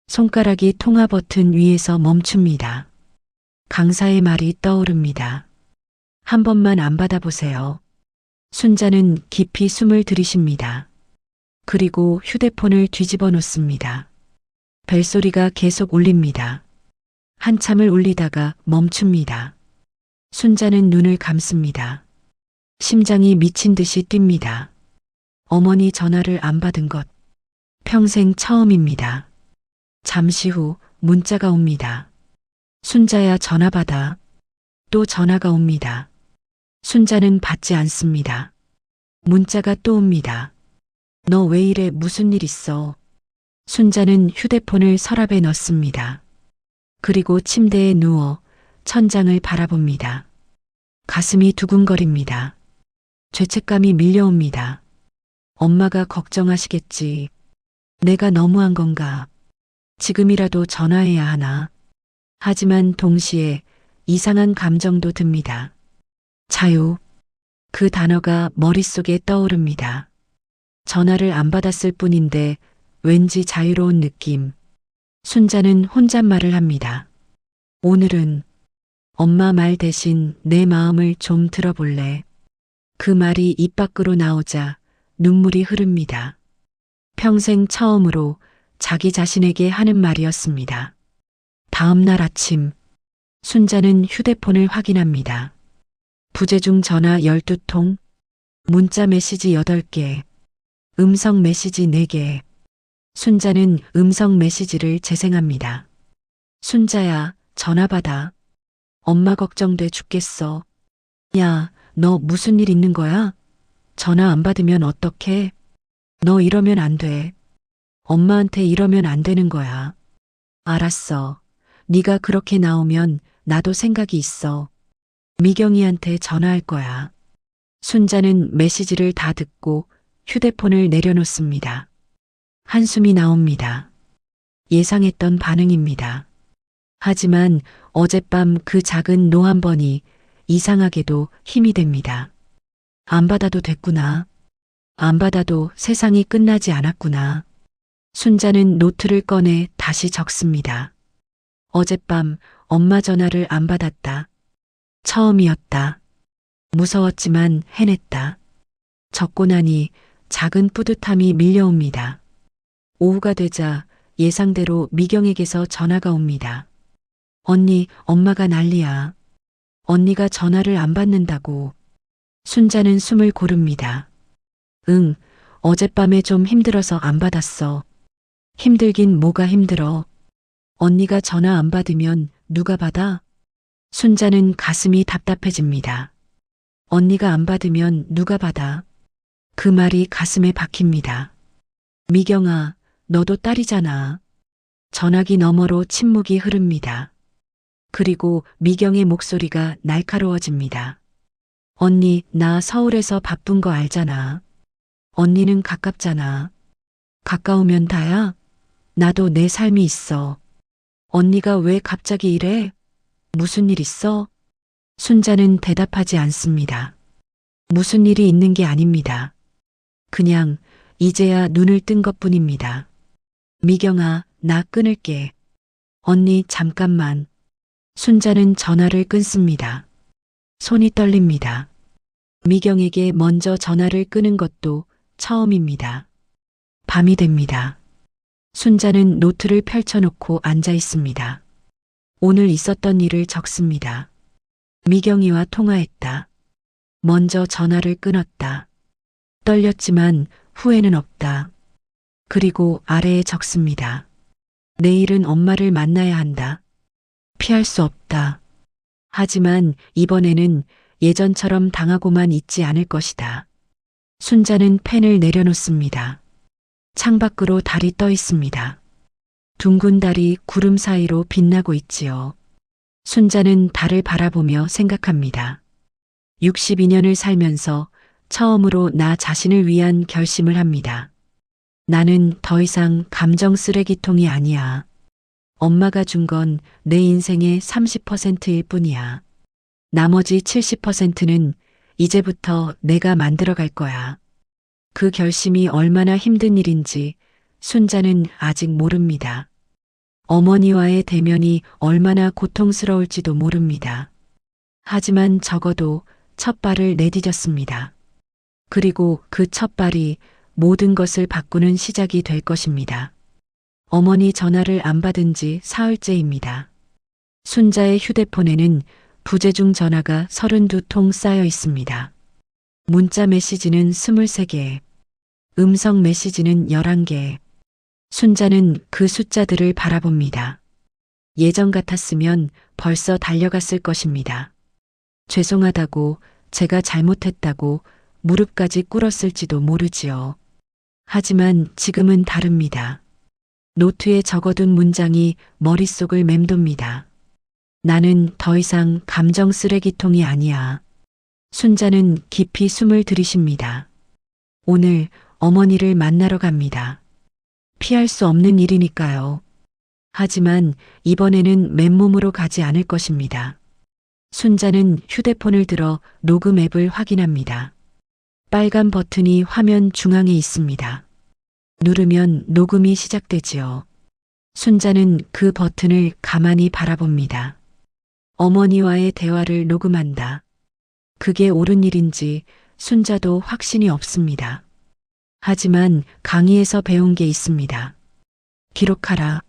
손가락이 통화 버튼 위에서 멈춥니다. 강사의 말이 떠오릅니다. 한 번만 안 받아보세요. 순자는 깊이 숨을 들이쉽니다. 그리고 휴대폰을 뒤집어 놓습니다. 벨소리가 계속 울립니다. 한참을 울리다가 멈춥니다. 순자는 눈을 감습니다. 심장이 미친 듯이 뜁니다. 어머니 전화를 안 받은 것 평생 처음입니다. 잠시 후 문자가 옵니다. 순자야 전화 받아. 또 전화가 옵니다. 순자는 받지 않습니다. 문자가 또 옵니다. 너 왜 이래 무슨 일 있어? 순자는 휴대폰을 서랍에 넣습니다. 그리고 침대에 누워 천장을 바라봅니다. 가슴이 두근거립니다. 죄책감이 밀려옵니다. 엄마가 걱정하시겠지. 내가 너무한 건가? 지금이라도 전화해야 하나? 하지만 동시에 이상한 감정도 듭니다. 자유. 그 단어가 머릿속에 떠오릅니다. 전화를 안 받았을 뿐인데 왠지 자유로운 느낌. 순자는 혼잣말을 합니다. 오늘은 엄마 말 대신 내 마음을 좀 들어볼래. 그 말이 입 밖으로 나오자 눈물이 흐릅니다. 평생 처음으로 자기 자신에게 하는 말이었습니다. 다음 날 아침, 순자는 휴대폰을 확인합니다. 부재중 전화 12통, 문자 메시지 8개, 음성 메시지 4개. 순자는 음성 메시지를 재생합니다. 순자야, 전화 받아. 엄마 걱정돼 죽겠어. 야, 너 무슨 일 있는 거야? 전화 안 받으면 어떡해? 너 이러면 안 돼. 엄마한테 이러면 안 되는 거야. 알았어. 네가 그렇게 나오면 나도 생각이 있어. 미경이한테 전화할 거야. 순자는 메시지를 다 듣고 휴대폰을 내려놓습니다. 한숨이 나옵니다. 예상했던 반응입니다. 하지만 어젯밤 그 작은 노 한 번이 이상하게도 힘이 됩니다. 안 받아도 됐구나. 안 받아도 세상이 끝나지 않았구나. 순자는 노트를 꺼내 다시 적습니다. 어젯밤 엄마 전화를 안 받았다. 처음이었다. 무서웠지만 해냈다. 적고 나니 작은 뿌듯함이 밀려옵니다. 오후가 되자 예상대로 미경에게서 전화가 옵니다. 언니, 엄마가 난리야. 언니가 전화를 안 받는다고. 순자는 숨을 고릅니다. 응, 어젯밤에 좀 힘들어서 안 받았어. 힘들긴 뭐가 힘들어. 언니가 전화 안 받으면 누가 받아? 순자는 가슴이 답답해집니다. 언니가 안 받으면 누가 받아? 그 말이 가슴에 박힙니다. 미경아, 너도 딸이잖아. 전화기 너머로 침묵이 흐릅니다. 그리고 미경의 목소리가 날카로워집니다. 언니, 나 서울에서 바쁜 거 알잖아. 언니는 가깝잖아. 가까우면 다야? 나도 내 삶이 있어. 언니가 왜 갑자기 이래? 무슨 일 있어? 순자는 대답하지 않습니다. 무슨 일이 있는 게 아닙니다. 그냥 이제야 눈을 뜬 것뿐입니다. 미경아, 나 끊을게. 언니, 잠깐만. 순자는 전화를 끊습니다. 손이 떨립니다. 미경에게 먼저 전화를 끄는 것도 처음입니다. 밤이 됩니다. 순자는 노트를 펼쳐놓고 앉아 있습니다. 오늘 있었던 일을 적습니다. 미경이와 통화했다. 먼저 전화를 끊었다. 떨렸지만 후회는 없다. 그리고 아래에 적습니다. 내일은 엄마를 만나야 한다. 피할 수 없다. 하지만 이번에는 예전처럼 당하고만 있지 않을 것이다. 순자는 펜을 내려놓습니다. 창밖으로 달이 떠 있습니다. 둥근 달이 구름 사이로 빛나고 있지요. 순자는 달을 바라보며 생각합니다. 62년을 살면서 처음으로 나 자신을 위한 결심을 합니다. 나는 더 이상 감정 쓰레기통이 아니야. 엄마가 준 건 내 인생의 30%일 뿐이야. 나머지 70%는 이제부터 내가 만들어 갈 거야. 그 결심이 얼마나 힘든 일인지 순자는 아직 모릅니다. 어머니와의 대면이 얼마나 고통스러울지도 모릅니다. 하지만 적어도 첫 발을 내디뎠습니다. 그리고 그 첫 발이 모든 것을 바꾸는 시작이 될 것입니다. 어머니 전화를 안 받은 지 사흘째입니다. 순자의 휴대폰에는 부재중 전화가 32통 쌓여 있습니다. 문자 메시지는 23개, 음성 메시지는 11개. 순자는 그 숫자들을 바라봅니다. 예전 같았으면 벌써 달려갔을 것입니다. 죄송하다고, 제가 잘못했다고 무릎까지 꿇었을지도 모르지요. 하지만 지금은 다릅니다. 노트에 적어둔 문장이 머릿속을 맴돕니다. 나는 더 이상 감정 쓰레기통이 아니야. 순자는 깊이 숨을 들이쉽니다. 오늘 어머니를 만나러 갑니다. 피할 수 없는 일이니까요. 하지만 이번에는 맨몸으로 가지 않을 것입니다. 순자는 휴대폰을 들어 녹음 앱을 확인합니다. 빨간 버튼이 화면 중앙에 있습니다. 누르면 녹음이 시작되지요. 순자는 그 버튼을 가만히 바라봅니다. 어머니와의 대화를 녹음한다. 그게 옳은 일인지 순자도 확신이 없습니다. 하지만 강의에서 배운 게 있습니다. 기록하라.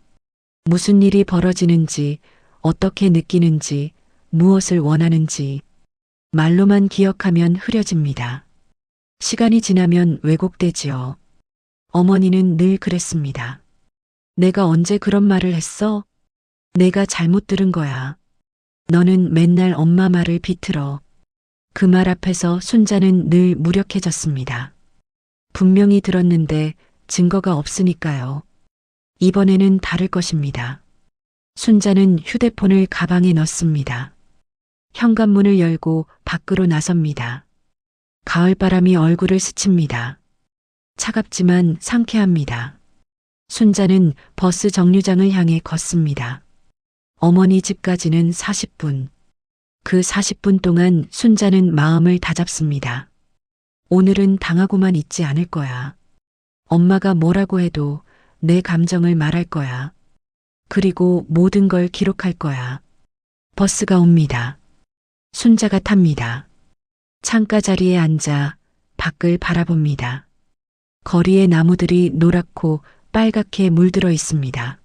무슨 일이 벌어지는지, 어떻게 느끼는지, 무엇을 원하는지. 말로만 기억하면 흐려집니다. 시간이 지나면 왜곡되지요. 어머니는 늘 그랬습니다. 내가 언제 그런 말을 했어? 내가 잘못 들은 거야. 너는 맨날 엄마 말을 비틀어. 그 말 앞에서 순자는 늘 무력해졌습니다. 분명히 들었는데 증거가 없으니까요. 이번에는 다를 것입니다. 순자는 휴대폰을 가방에 넣습니다. 현관문을 열고 밖으로 나섭니다. 가을바람이 얼굴을 스칩니다. 차갑지만 상쾌합니다. 순자는 버스 정류장을 향해 걷습니다. 어머니 집까지는 40분. 그 40분 동안 순자는 마음을 다잡습니다. 오늘은 당하고만 있지 않을 거야. 엄마가 뭐라고 해도 내 감정을 말할 거야. 그리고 모든 걸 기록할 거야. 버스가 옵니다. 순자가 탑니다. 창가 자리에 앉아 밖을 바라봅니다. 거리의 나무들이 노랗고 빨갛게 물들어 있습니다.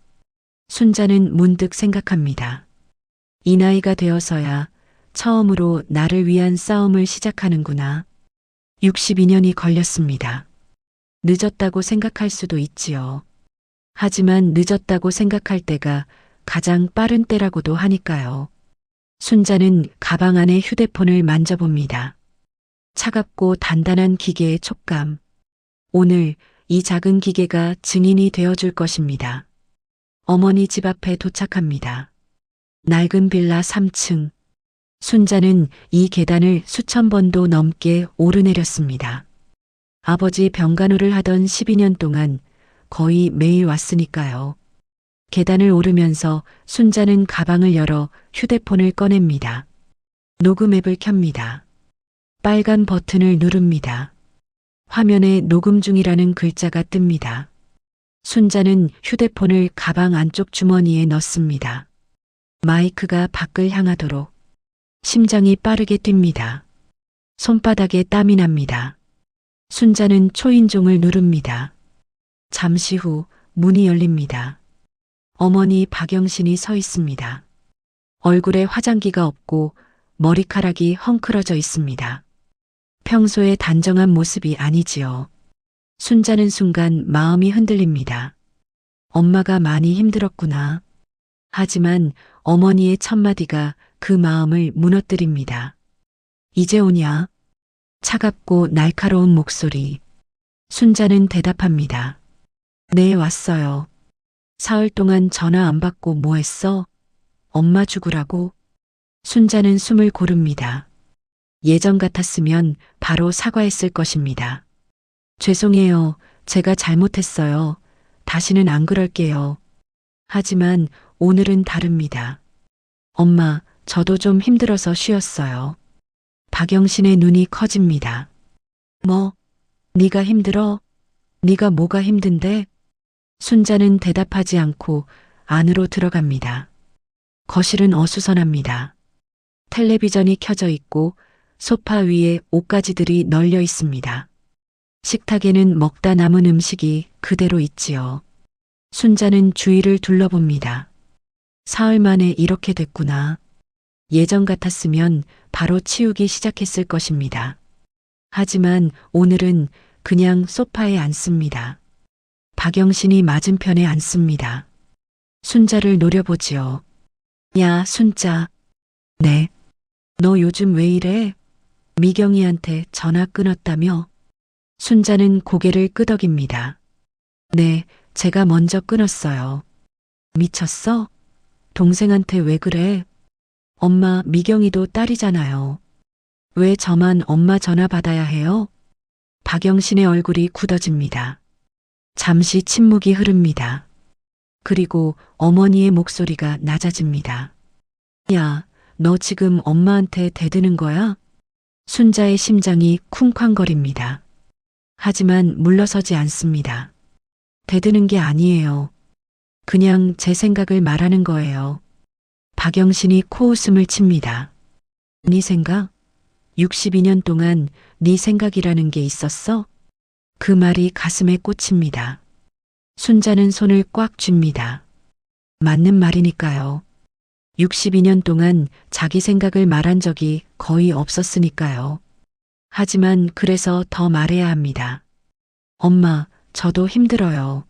순자는 문득 생각합니다. 이 나이가 되어서야 처음으로 나를 위한 싸움을 시작하는구나. 62년이 걸렸습니다. 늦었다고 생각할 수도 있지요. 하지만 늦었다고 생각할 때가 가장 빠른 때라고도 하니까요. 순자는 가방 안에 휴대폰을 만져봅니다. 차갑고 단단한 기계의 촉감. 오늘 이 작은 기계가 증인이 되어줄 것입니다. 어머니 집 앞에 도착합니다. 낡은 빌라 3층. 순자는 이 계단을 수천 번도 넘게 오르내렸습니다. 아버지 병간호를 하던 12년 동안 거의 매일 왔으니까요. 계단을 오르면서 순자는 가방을 열어 휴대폰을 꺼냅니다. 녹음 앱을 켭니다. 빨간 버튼을 누릅니다. 화면에 녹음 중이라는 글자가 뜹니다. 순자는 휴대폰을 가방 안쪽 주머니에 넣습니다. 마이크가 밖을 향하도록. 심장이 빠르게 뜁니다. 손바닥에 땀이 납니다. 순자는 초인종을 누릅니다. 잠시 후 문이 열립니다. 어머니 박영신이 서 있습니다. 얼굴에 화장기가 없고 머리카락이 헝클어져 있습니다. 평소의 단정한 모습이 아니지요. 순자는 순간 마음이 흔들립니다. 엄마가 많이 힘들었구나. 하지만 어머니의 첫마디가 그 마음을 무너뜨립니다. 이제 오냐? 차갑고 날카로운 목소리. 순자는 대답합니다. 네, 왔어요. 사흘 동안 전화 안 받고 뭐 했어? 엄마 죽으라고? 순자는 숨을 고릅니다. 예전 같았으면 바로 사과했을 것입니다. 죄송해요. 제가 잘못했어요. 다시는 안 그럴게요. 하지만 오늘은 다릅니다. 엄마, 저도 좀 힘들어서 쉬었어요. 박영신의 눈이 커집니다. 뭐? 네가 힘들어? 네가 뭐가 힘든데? 순자는 대답하지 않고 안으로 들어갑니다. 거실은 어수선합니다. 텔레비전이 켜져 있고 소파 위에 옷가지들이 널려 있습니다. 식탁에는 먹다 남은 음식이 그대로 있지요. 순자는 주위를 둘러봅니다. 사흘 만에 이렇게 됐구나. 예전 같았으면 바로 치우기 시작했을 것입니다. 하지만 오늘은 그냥 소파에 앉습니다. 박영신이 맞은편에 앉습니다. 순자를 노려보지요. 야, 순자. 네. 너 요즘 왜 이래? 미경이한테 전화 끊었다며? 순자는 고개를 끄덕입니다. 네, 제가 먼저 끊었어요. 미쳤어? 동생한테 왜 그래? 엄마, 미경이도 딸이잖아요. 왜 저만 엄마 전화 받아야 해요? 박영신의 얼굴이 굳어집니다. 잠시 침묵이 흐릅니다. 그리고 어머니의 목소리가 낮아집니다. 야, 너 지금 엄마한테 대드는 거야? 순자의 심장이 쿵쾅거립니다. 하지만 물러서지 않습니다. 대드는 게 아니에요. 그냥 제 생각을 말하는 거예요. 박영신이 코웃음을 칩니다. 네 생각? 62년 동안 네 생각이라는 게 있었어? 그 말이 가슴에 꽂힙니다. 순자는 손을 꽉 쥡니다. 맞는 말이니까요. 62년 동안 자기 생각을 말한 적이 거의 없었으니까요. 하지만 그래서 더 말해야 합니다. 엄마, 저도 힘들어요.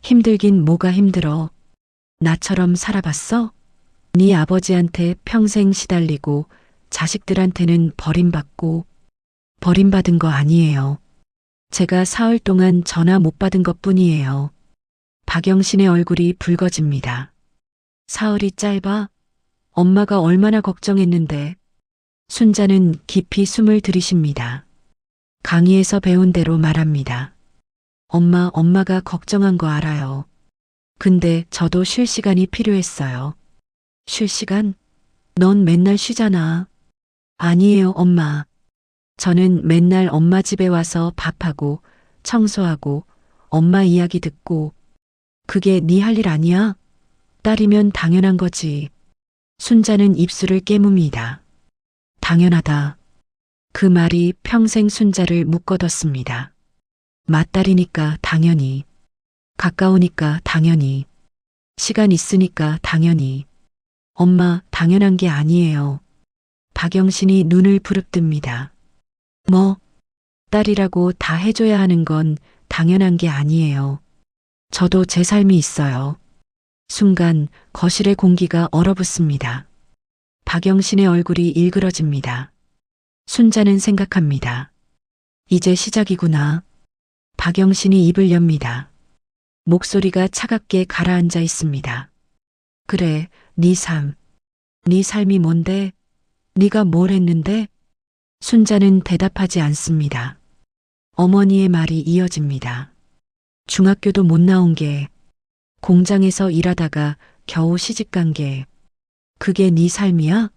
힘들긴 뭐가 힘들어. 나처럼 살아봤어? 네 아버지한테 평생 시달리고 자식들한테는 버림받고 버림받은 거 아니에요. 제가 사흘 동안 전화 못 받은 것뿐이에요. 박영신의 얼굴이 붉어집니다. 사흘이 짧아? 엄마가 얼마나 걱정했는데. 순자는 깊이 숨을 들이쉽니다. 강의에서 배운 대로 말합니다. 엄마가 걱정한 거 알아요. 근데 저도 쉴 시간이 필요했어요. 쉴 시간? 넌 맨날 쉬잖아. 아니에요, 엄마. 저는 맨날 엄마 집에 와서 밥하고 청소하고 엄마 이야기 듣고. 그게 네 할 일 아니야? 딸이면 당연한 거지. 순자는 입술을 깨뭅니다. 당연하다. 그 말이 평생 순자를 묶어뒀습니다. 맏딸이니까 당연히. 가까우니까 당연히. 시간 있으니까 당연히. 엄마, 당연한 게 아니에요. 박영신이 눈을 부릅뜹니다. 뭐? 딸이라고 다 해줘야 하는 건 당연한 게 아니에요. 저도 제 삶이 있어요. 순간 거실의 공기가 얼어붙습니다. 박영신의 얼굴이 일그러집니다. 순자는 생각합니다. 이제 시작이구나. 박영신이 입을 엽니다. 목소리가 차갑게 가라앉아 있습니다. 그래, 네 삶. 네 삶이 뭔데? 네가 뭘 했는데? 순자는 대답하지 않습니다. 어머니의 말이 이어집니다. 중학교도 못 나온 게, 공장에서 일하다가 겨우 시집간 게, 그게 네 삶이야?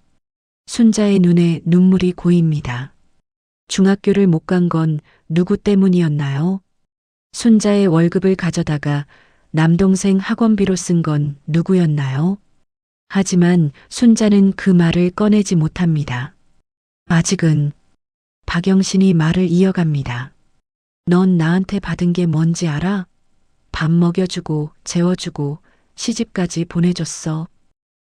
순자의 눈에 눈물이 고입니다. 중학교를 못 간 건 누구 때문이었나요? 순자의 월급을 가져다가 남동생 학원비로 쓴 건 누구였나요? 하지만 순자는 그 말을 꺼내지 못합니다. 아직은. 박영신이 말을 이어갑니다. 넌 나한테 받은 게 뭔지 알아? 밥 먹여주고 재워주고 시집까지 보내줬어.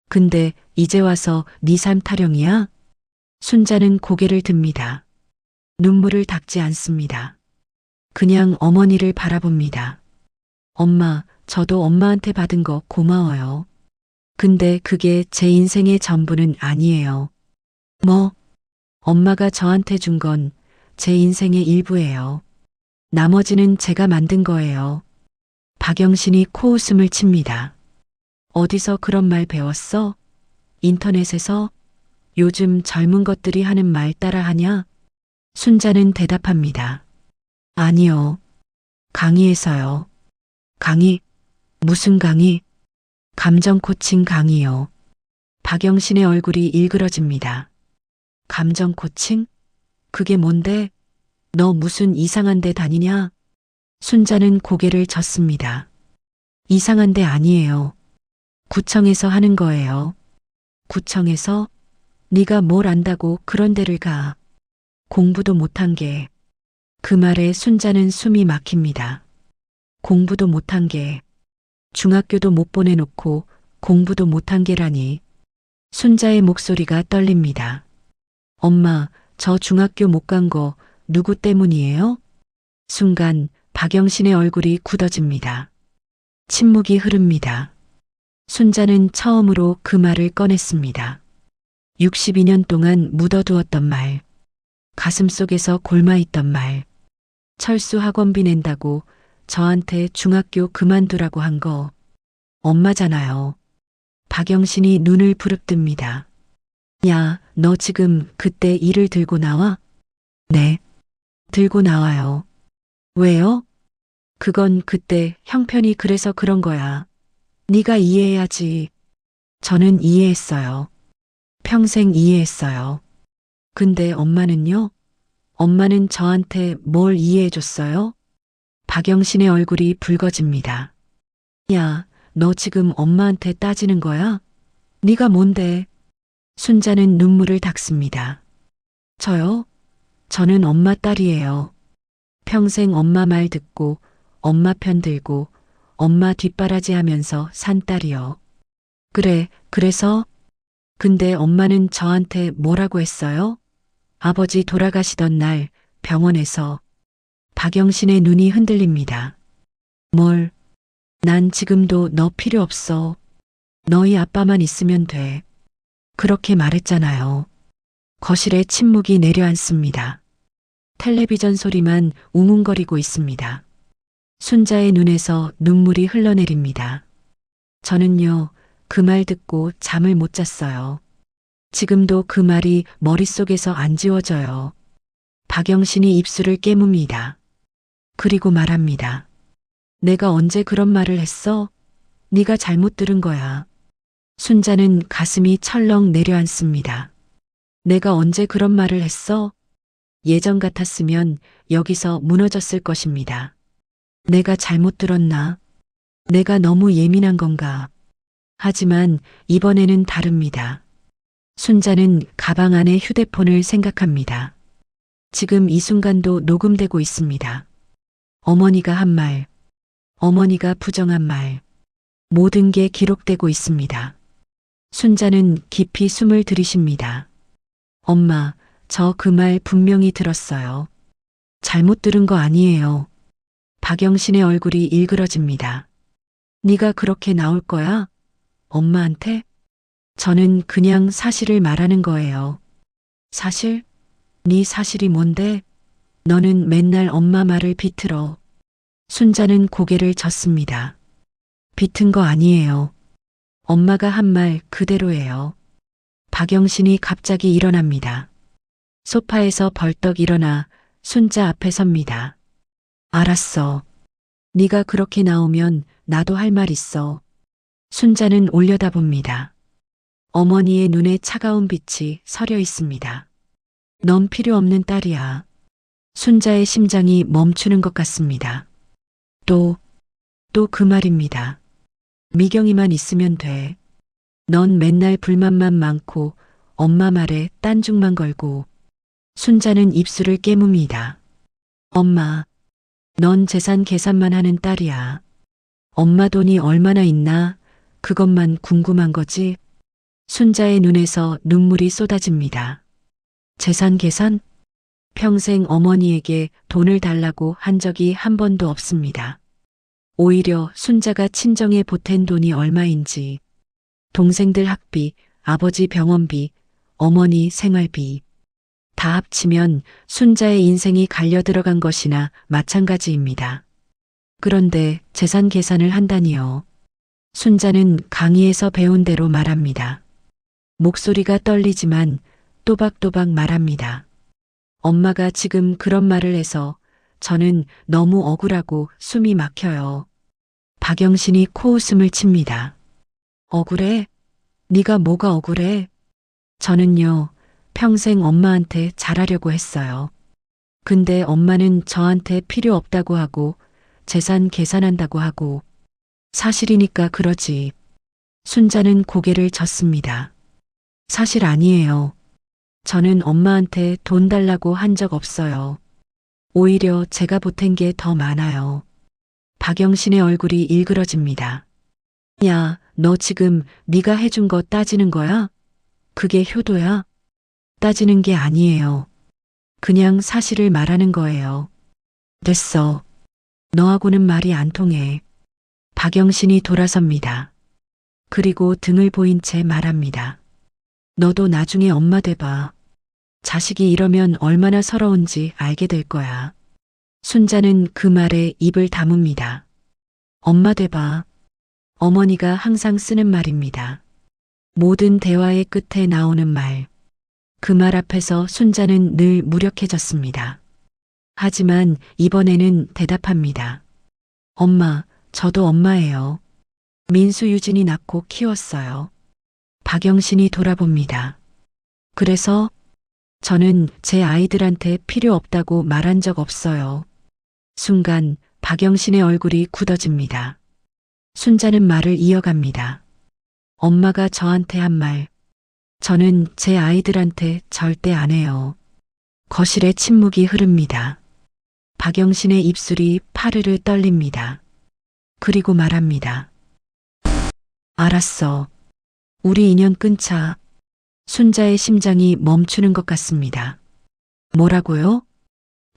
근데 이제 와서 네 삶 타령이야? 순자는 고개를 듭니다. 눈물을 닦지 않습니다. 그냥 어머니를 바라봅니다. 엄마, 저도 엄마한테 받은 거 고마워요. 근데 그게 제 인생의 전부는 아니에요. 뭐, 엄마가 저한테 준 건 제 인생의 일부예요. 나머지는 제가 만든 거예요. 박영신이 코웃음을 칩니다. 어디서 그런 말 배웠어? 인터넷에서? 요즘 젊은 것들이 하는 말 따라하냐? 순자는 대답합니다. 아니요. 강의에서요. 강의? 무슨 강의? 감정 코칭 강의요. 박영신의 얼굴이 일그러집니다. 감정 코칭? 그게 뭔데? 너 무슨 이상한 데 다니냐? 순자는 고개를 젓습니다. 이상한 데 아니에요. 구청에서 하는 거예요. 구청에서? 네가 뭘 안다고 그런 데를 가. 공부도 못한 게. 그 말에 순자는 숨이 막힙니다. 공부도 못한 게. 중학교도 못 보내놓고 공부도 못한 게라니. 순자의 목소리가 떨립니다. 엄마, 저 중학교 못 간 거 누구 때문이에요? 순간 박영신의 얼굴이 굳어집니다. 침묵이 흐릅니다. 순자는 처음으로 그 말을 꺼냈습니다. 62년 동안 묻어두었던 말. 가슴속에서 골마있던 말. 철수 학원비 낸다고 저한테 중학교 그만두라고 한 거 엄마잖아요. 박영신이 눈을 부릅뜹니다. 야, 너 지금 그때 일을 들고 나와? 네. 들고 나와요. 왜요? 그건 그때 형편이 그래서 그런 거야. 네가 이해해야지. 저는 이해했어요. 평생 이해했어요. 근데 엄마는요? 엄마는 저한테 뭘 이해해줬어요? 박영신의 얼굴이 붉어집니다. 야, 너 지금 엄마한테 따지는 거야? 네가 뭔데? 순자는 눈물을 닦습니다. 저요? 저는 엄마 딸이에요. 평생 엄마 말 듣고 엄마 편 들고 엄마 뒷바라지 하면서 산 딸이요. 그래, 그래서? 근데 엄마는 저한테 뭐라고 했어요? 아버지 돌아가시던 날 병원에서. 박영신의 눈이 흔들립니다. 뭘? 난 지금도 너 필요 없어. 너희 아빠만 있으면 돼. 그렇게 말했잖아요. 거실에 침묵이 내려앉습니다. 텔레비전 소리만 웅웅거리고 있습니다. 순자의 눈에서 눈물이 흘러내립니다. 저는요, 그 말 듣고 잠을 못 잤어요. 지금도 그 말이 머릿속에서 안 지워져요. 박영신이 입술을 깨뭅니다. 그리고 말합니다. 내가 언제 그런 말을 했어? 네가 잘못 들은 거야. 순자는 가슴이 철렁 내려앉습니다. 내가 언제 그런 말을 했어? 예전 같았으면 여기서 무너졌을 것입니다. 내가 잘못 들었나? 내가 너무 예민한 건가? 하지만 이번에는 다릅니다. 순자는 가방 안에 휴대폰을 생각합니다. 지금 이 순간도 녹음되고 있습니다. 어머니가 한 말, 어머니가 부정한 말, 모든 게 기록되고 있습니다. 순자는 깊이 숨을 들이쉽니다. 엄마, 저 그 말 분명히 들었어요. 잘못 들은 거 아니에요. 박영신의 얼굴이 일그러집니다. 네가 그렇게 나올 거야? 엄마한테? 저는 그냥 사실을 말하는 거예요. 사실? 네 사실이 뭔데? 너는 맨날 엄마 말을 비틀어. 순자는 고개를 젓습니다. 비튼 거 아니에요. 엄마가 한 말 그대로예요. 박영신이 갑자기 일어납니다. 소파에서 벌떡 일어나 순자 앞에 섭니다. 알았어. 네가 그렇게 나오면 나도 할 말 있어. 순자는 올려다봅니다. 어머니의 눈에 차가운 빛이 서려 있습니다. 넌 필요 없는 딸이야. 순자의 심장이 멈추는 것 같습니다. 또 그 말입니다. 미경이만 있으면 돼. 넌 맨날 불만만 많고 엄마 말에 딴중만 걸고. 순자는 입술을 깨뭅니다. 엄마, 넌 재산 계산만 하는 딸이야. 엄마 돈이 얼마나 있나 그것만 궁금한 거지. 순자의 눈에서 눈물이 쏟아집니다. 재산 계산? 평생 어머니에게 돈을 달라고 한 적이 한 번도 없습니다. 오히려 순자가 친정에 보탠 돈이 얼마인지, 동생들 학비, 아버지 병원비, 어머니 생활비. 다 합치면 순자의 인생이 갈려 들어간 것이나 마찬가지입니다. 그런데 재산 계산을 한다니요. 순자는 강의에서 배운 대로 말합니다. 목소리가 떨리지만 또박또박 말합니다. 엄마가 지금 그런 말을 해서 저는 너무 억울하고 숨이 막혀요. 박영신이 코웃음을 칩니다. 억울해? 네가 뭐가 억울해? 저는요, 평생 엄마한테 잘하려고 했어요. 근데 엄마는 저한테 필요 없다고 하고 재산 계산한다고 하고 사실이니까 그러지. 순자는 고개를 젓습니다. 사실 아니에요. 저는 엄마한테 돈 달라고 한 적 없어요. 오히려 제가 보탠 게 더 많아요. 박영신의 얼굴이 일그러집니다. 야, 너 지금 네가 해준 거 따지는 거야? 그게 효도야? 따지는 게 아니에요. 그냥 사실을 말하는 거예요. 됐어. 너하고는 말이 안 통해. 박영신이 돌아섭니다. 그리고 등을 보인 채 말합니다. 너도 나중에 엄마 돼봐. 자식이 이러면 얼마나 서러운지 알게 될 거야. 순자는 그 말에 입을 다뭅니다. 엄마 돼봐. 어머니가 항상 쓰는 말입니다. 모든 대화의 끝에 나오는 말. 그 말 앞에서 순자는 늘 무력해졌습니다. 하지만 이번에는 대답합니다. 엄마, 저도 엄마예요. 민수 유진이 낳고 키웠어요. 박영신이 돌아봅니다. 그래서 저는 제 아이들한테 필요 없다고 말한 적 없어요. 순간 박영신의 얼굴이 굳어집니다. 순자는 말을 이어갑니다. 엄마가 저한테 한 말, 저는 제 아이들한테 절대 안 해요. 거실에 침묵이 흐릅니다. 박영신의 입술이 파르르 떨립니다. 그리고 말합니다. 알았어. 우리 인연 끊자. 순자의 심장이 멈추는 것 같습니다. 뭐라고요?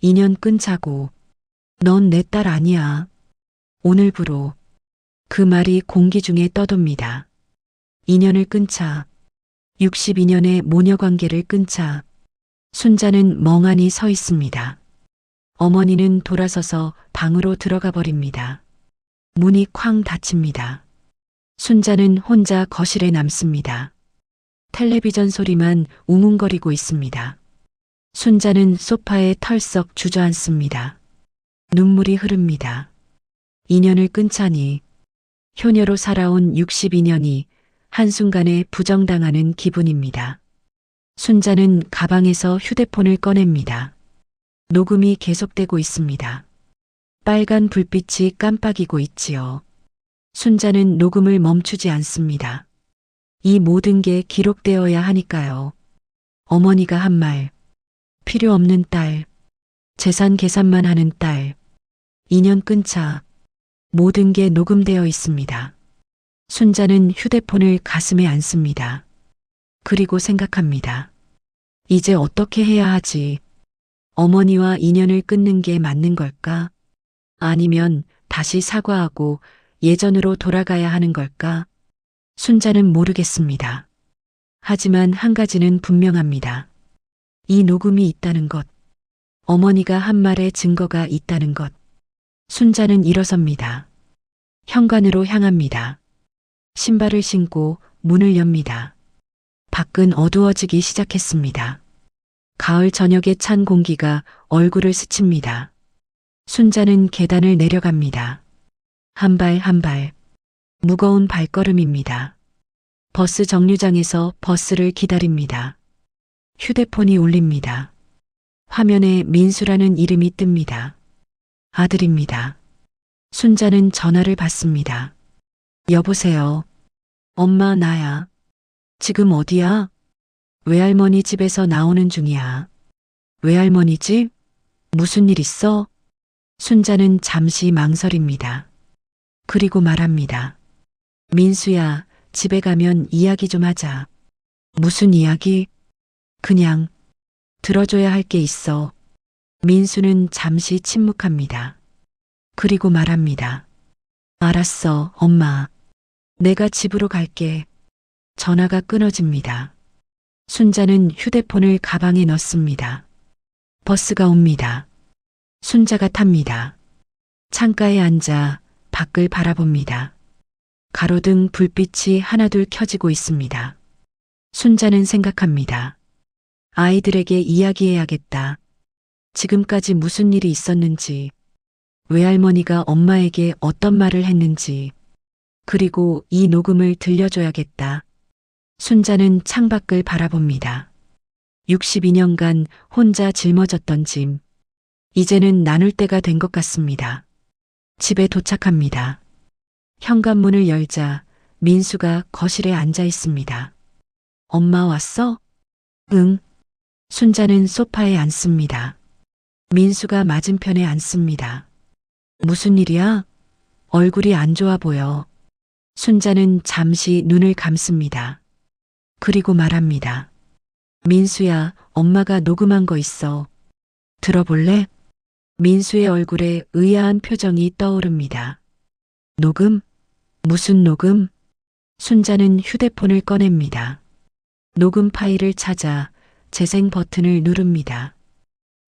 인연 끊자고. 넌 내 딸 아니야. 오늘부로. 그 말이 공기 중에 떠돕니다. 인연을 끊자. 62년의 모녀 관계를 끊자. 순자는 멍하니 서 있습니다. 어머니는 돌아서서 방으로 들어가 버립니다. 문이 쾅 닫힙니다. 순자는 혼자 거실에 남습니다. 텔레비전 소리만 웅웅거리고 있습니다. 순자는 소파에 털썩 주저앉습니다. 눈물이 흐릅니다. 인연을 끊자니 효녀로 살아온 62년이 한순간에 부정당하는 기분입니다. 순자는 가방에서 휴대폰을 꺼냅니다. 녹음이 계속되고 있습니다. 빨간 불빛이 깜빡이고 있지요. 순자는 녹음을 멈추지 않습니다. 이 모든 게 기록되어야 하니까요. 어머니가 한 말, 필요 없는 딸, 재산 계산만 하는 딸, 인연 끊자, 모든 게 녹음되어 있습니다. 순자는 휴대폰을 가슴에 안습니다. 그리고 생각합니다. 이제 어떻게 해야 하지? 어머니와 인연을 끊는 게 맞는 걸까? 아니면 다시 사과하고 예전으로 돌아가야 하는 걸까? 순자는 모르겠습니다. 하지만 한 가지는 분명합니다. 이 녹음이 있다는 것, 어머니가 한 말의 증거가 있다는 것. 순자는 일어섭니다. 현관으로 향합니다. 신발을 신고 문을 엽니다. 밖은 어두워지기 시작했습니다. 가을 저녁의 찬 공기가 얼굴을 스칩니다. 순자는 계단을 내려갑니다. 한 발 한 발, 무거운 발걸음입니다. 버스 정류장에서 버스를 기다립니다. 휴대폰이 울립니다. 화면에 민수라는 이름이 뜹니다. 아들입니다. 순자는 전화를 받습니다. 여보세요. 엄마, 나야. 지금 어디야? 외할머니 집에서 나오는 중이야. 외할머니 집? 무슨 일 있어? 순자는 잠시 망설입니다. 그리고 말합니다. 민수야, 집에 가면 이야기 좀 하자. 무슨 이야기? 그냥 들어줘야 할 게 있어. 민수는 잠시 침묵합니다. 그리고 말합니다. 알았어, 엄마. 내가 집으로 갈게. 전화가 끊어집니다. 순자는 휴대폰을 가방에 넣습니다. 버스가 옵니다. 순자가 탑니다. 창가에 앉아 밖을 바라봅니다. 가로등 불빛이 하나둘 켜지고 있습니다. 순자는 생각합니다. 아이들에게 이야기해야겠다. 지금까지 무슨 일이 있었는지, 외할머니가 엄마에게 어떤 말을 했는지, 그리고 이 녹음을 들려줘야겠다. 순자는 창밖을 바라봅니다. 62년간 혼자 짊어졌던 짐. 이제는 나눌 때가 된 것 같습니다. 집에 도착합니다. 현관문을 열자 민수가 거실에 앉아 있습니다. 엄마 왔어? 응. 순자는 소파에 앉습니다. 민수가 맞은편에 앉습니다. 무슨 일이야? 얼굴이 안 좋아 보여. 순자는 잠시 눈을 감습니다. 그리고 말합니다. 민수야, 엄마가 녹음한 거 있어. 들어볼래? 민수의 얼굴에 의아한 표정이 떠오릅니다. 녹음? 무슨 녹음? 순자는 휴대폰을 꺼냅니다. 녹음 파일을 찾아 재생 버튼을 누릅니다.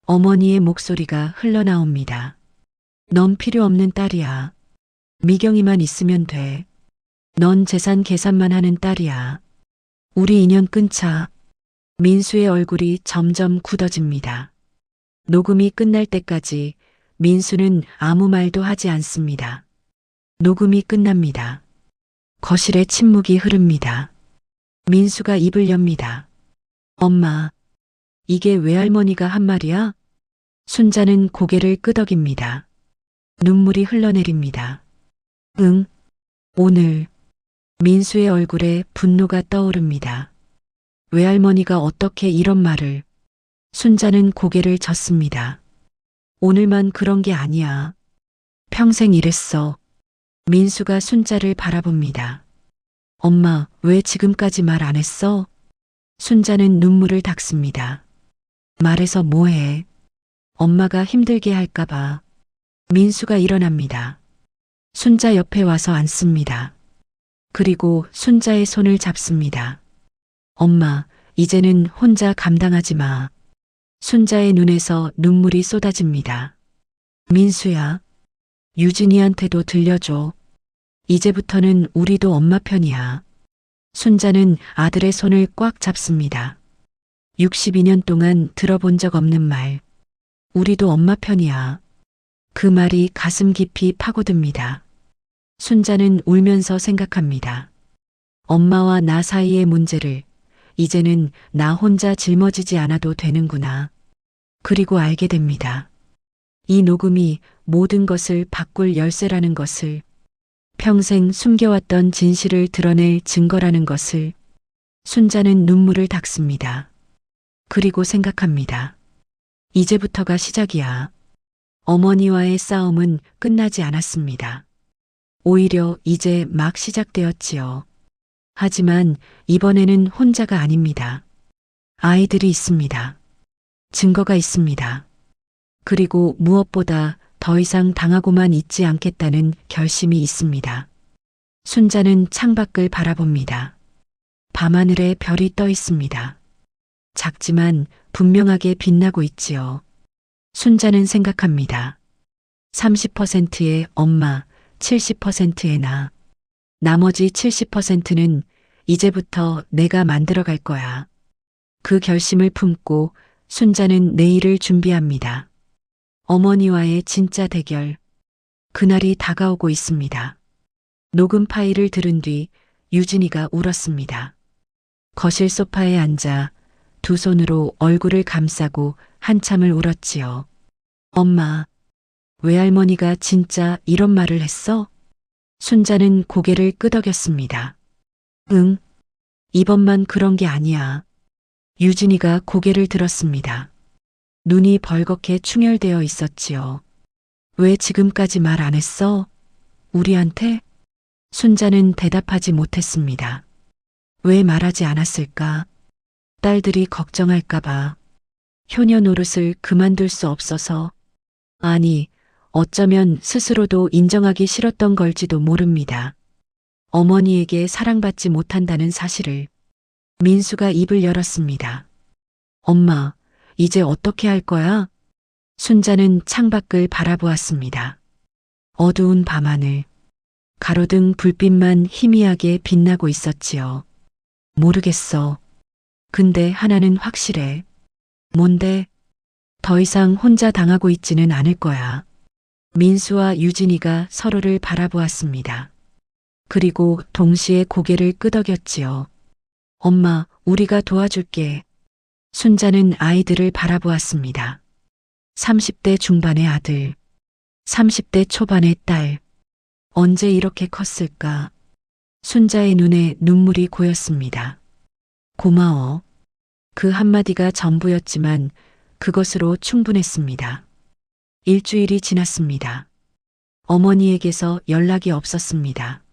어머니의 목소리가 흘러나옵니다. 넌 필요 없는 딸이야. 미경이만 있으면 돼. 넌 재산 계산만 하는 딸이야. 우리 인연 끊자. 민수의 얼굴이 점점 굳어집니다. 녹음이 끝날 때까지 민수는 아무 말도 하지 않습니다. 녹음이 끝납니다. 거실에 침묵이 흐릅니다. 민수가 입을 엽니다. 엄마, 이게 외할머니가 한 말이야? 순자는 고개를 끄덕입니다. 눈물이 흘러내립니다. 응, 오늘. 민수의 얼굴에 분노가 떠오릅니다. 외할머니가 어떻게 이런 말을. 순자는 고개를 젓습니다. 오늘만 그런 게 아니야. 평생 이랬어. 민수가 순자를 바라봅니다. 엄마, 왜 지금까지 말 안 했어? 순자는 눈물을 닦습니다. 말해서 뭐해? 엄마가 힘들게 할까봐. 민수가 일어납니다. 순자 옆에 와서 앉습니다. 그리고 순자의 손을 잡습니다. 엄마, 이제는 혼자 감당하지 마. 순자의 눈에서 눈물이 쏟아집니다. 민수야, 유진이한테도 들려줘. 이제부터는 우리도 엄마 편이야. 순자는 아들의 손을 꽉 잡습니다. 62년 동안 들어본 적 없는 말. 우리도 엄마 편이야. 그 말이 가슴 깊이 파고듭니다. 순자는 울면서 생각합니다. 엄마와 나 사이의 문제를 이제는 나 혼자 짊어지지 않아도 되는구나. 그리고 알게 됩니다. 이 녹음이 모든 것을 바꿀 열쇠라는 것을, 평생 숨겨왔던 진실을 드러낼 증거라는 것을. 순자는 눈물을 닦습니다. 그리고 생각합니다. 이제부터가 시작이야. 어머니와의 싸움은 끝나지 않았습니다. 오히려 이제 막 시작되었지요. 하지만 이번에는 혼자가 아닙니다. 아이들이 있습니다. 증거가 있습니다. 그리고 무엇보다 더 이상 당하고만 있지 않겠다는 결심이 있습니다. 순자는 창밖을 바라봅니다. 밤하늘에 별이 떠 있습니다. 작지만 분명하게 빛나고 있지요. 순자는 생각합니다. 30%의 엄마, 70%의 나. 나머지 70%는 이제부터 내가 만들어갈 거야. 그 결심을 품고 순자는 내일을 준비합니다. 어머니와의 진짜 대결. 그날이 다가오고 있습니다. 녹음 파일을 들은 뒤 유진이가 울었습니다. 거실 소파에 앉아 두 손으로 얼굴을 감싸고 한참을 울었지요. 엄마, 외할머니가 진짜 이런 말을 했어? 순자는 고개를 끄덕였습니다. 응, 이번만 그런 게 아니야. 유진이가 고개를 들었습니다. 눈이 벌겋게 충혈되어 있었지요. 왜 지금까지 말 안 했어? 우리한테? 순자는 대답하지 못했습니다. 왜 말하지 않았을까? 딸들이 걱정할까봐. 효녀 노릇을 그만둘 수 없어서. 아니, 어쩌면 스스로도 인정하기 싫었던 걸지도 모릅니다. 어머니에게 사랑받지 못한다는 사실을. 민수가 입을 열었습니다. 엄마, 이제 어떻게 할 거야? 순자는 창밖을 바라보았습니다. 어두운 밤하늘, 가로등 불빛만 희미하게 빛나고 있었지요. 모르겠어. 근데 하나는 확실해. 뭔데? 더 이상 혼자 당하고 있지는 않을 거야. 민수와 유진이가 서로를 바라보았습니다. 그리고 동시에 고개를 끄덕였지요. 엄마, 우리가 도와줄게. 순자는 아이들을 바라보았습니다. 30대 중반의 아들, 30대 초반의 딸. 언제 이렇게 컸을까? 순자의 눈에 눈물이 고였습니다. 고마워. 그 한마디가 전부였지만 그것으로 충분했습니다. 일주일이 지났습니다. 어머니에게서 연락이 없었습니다.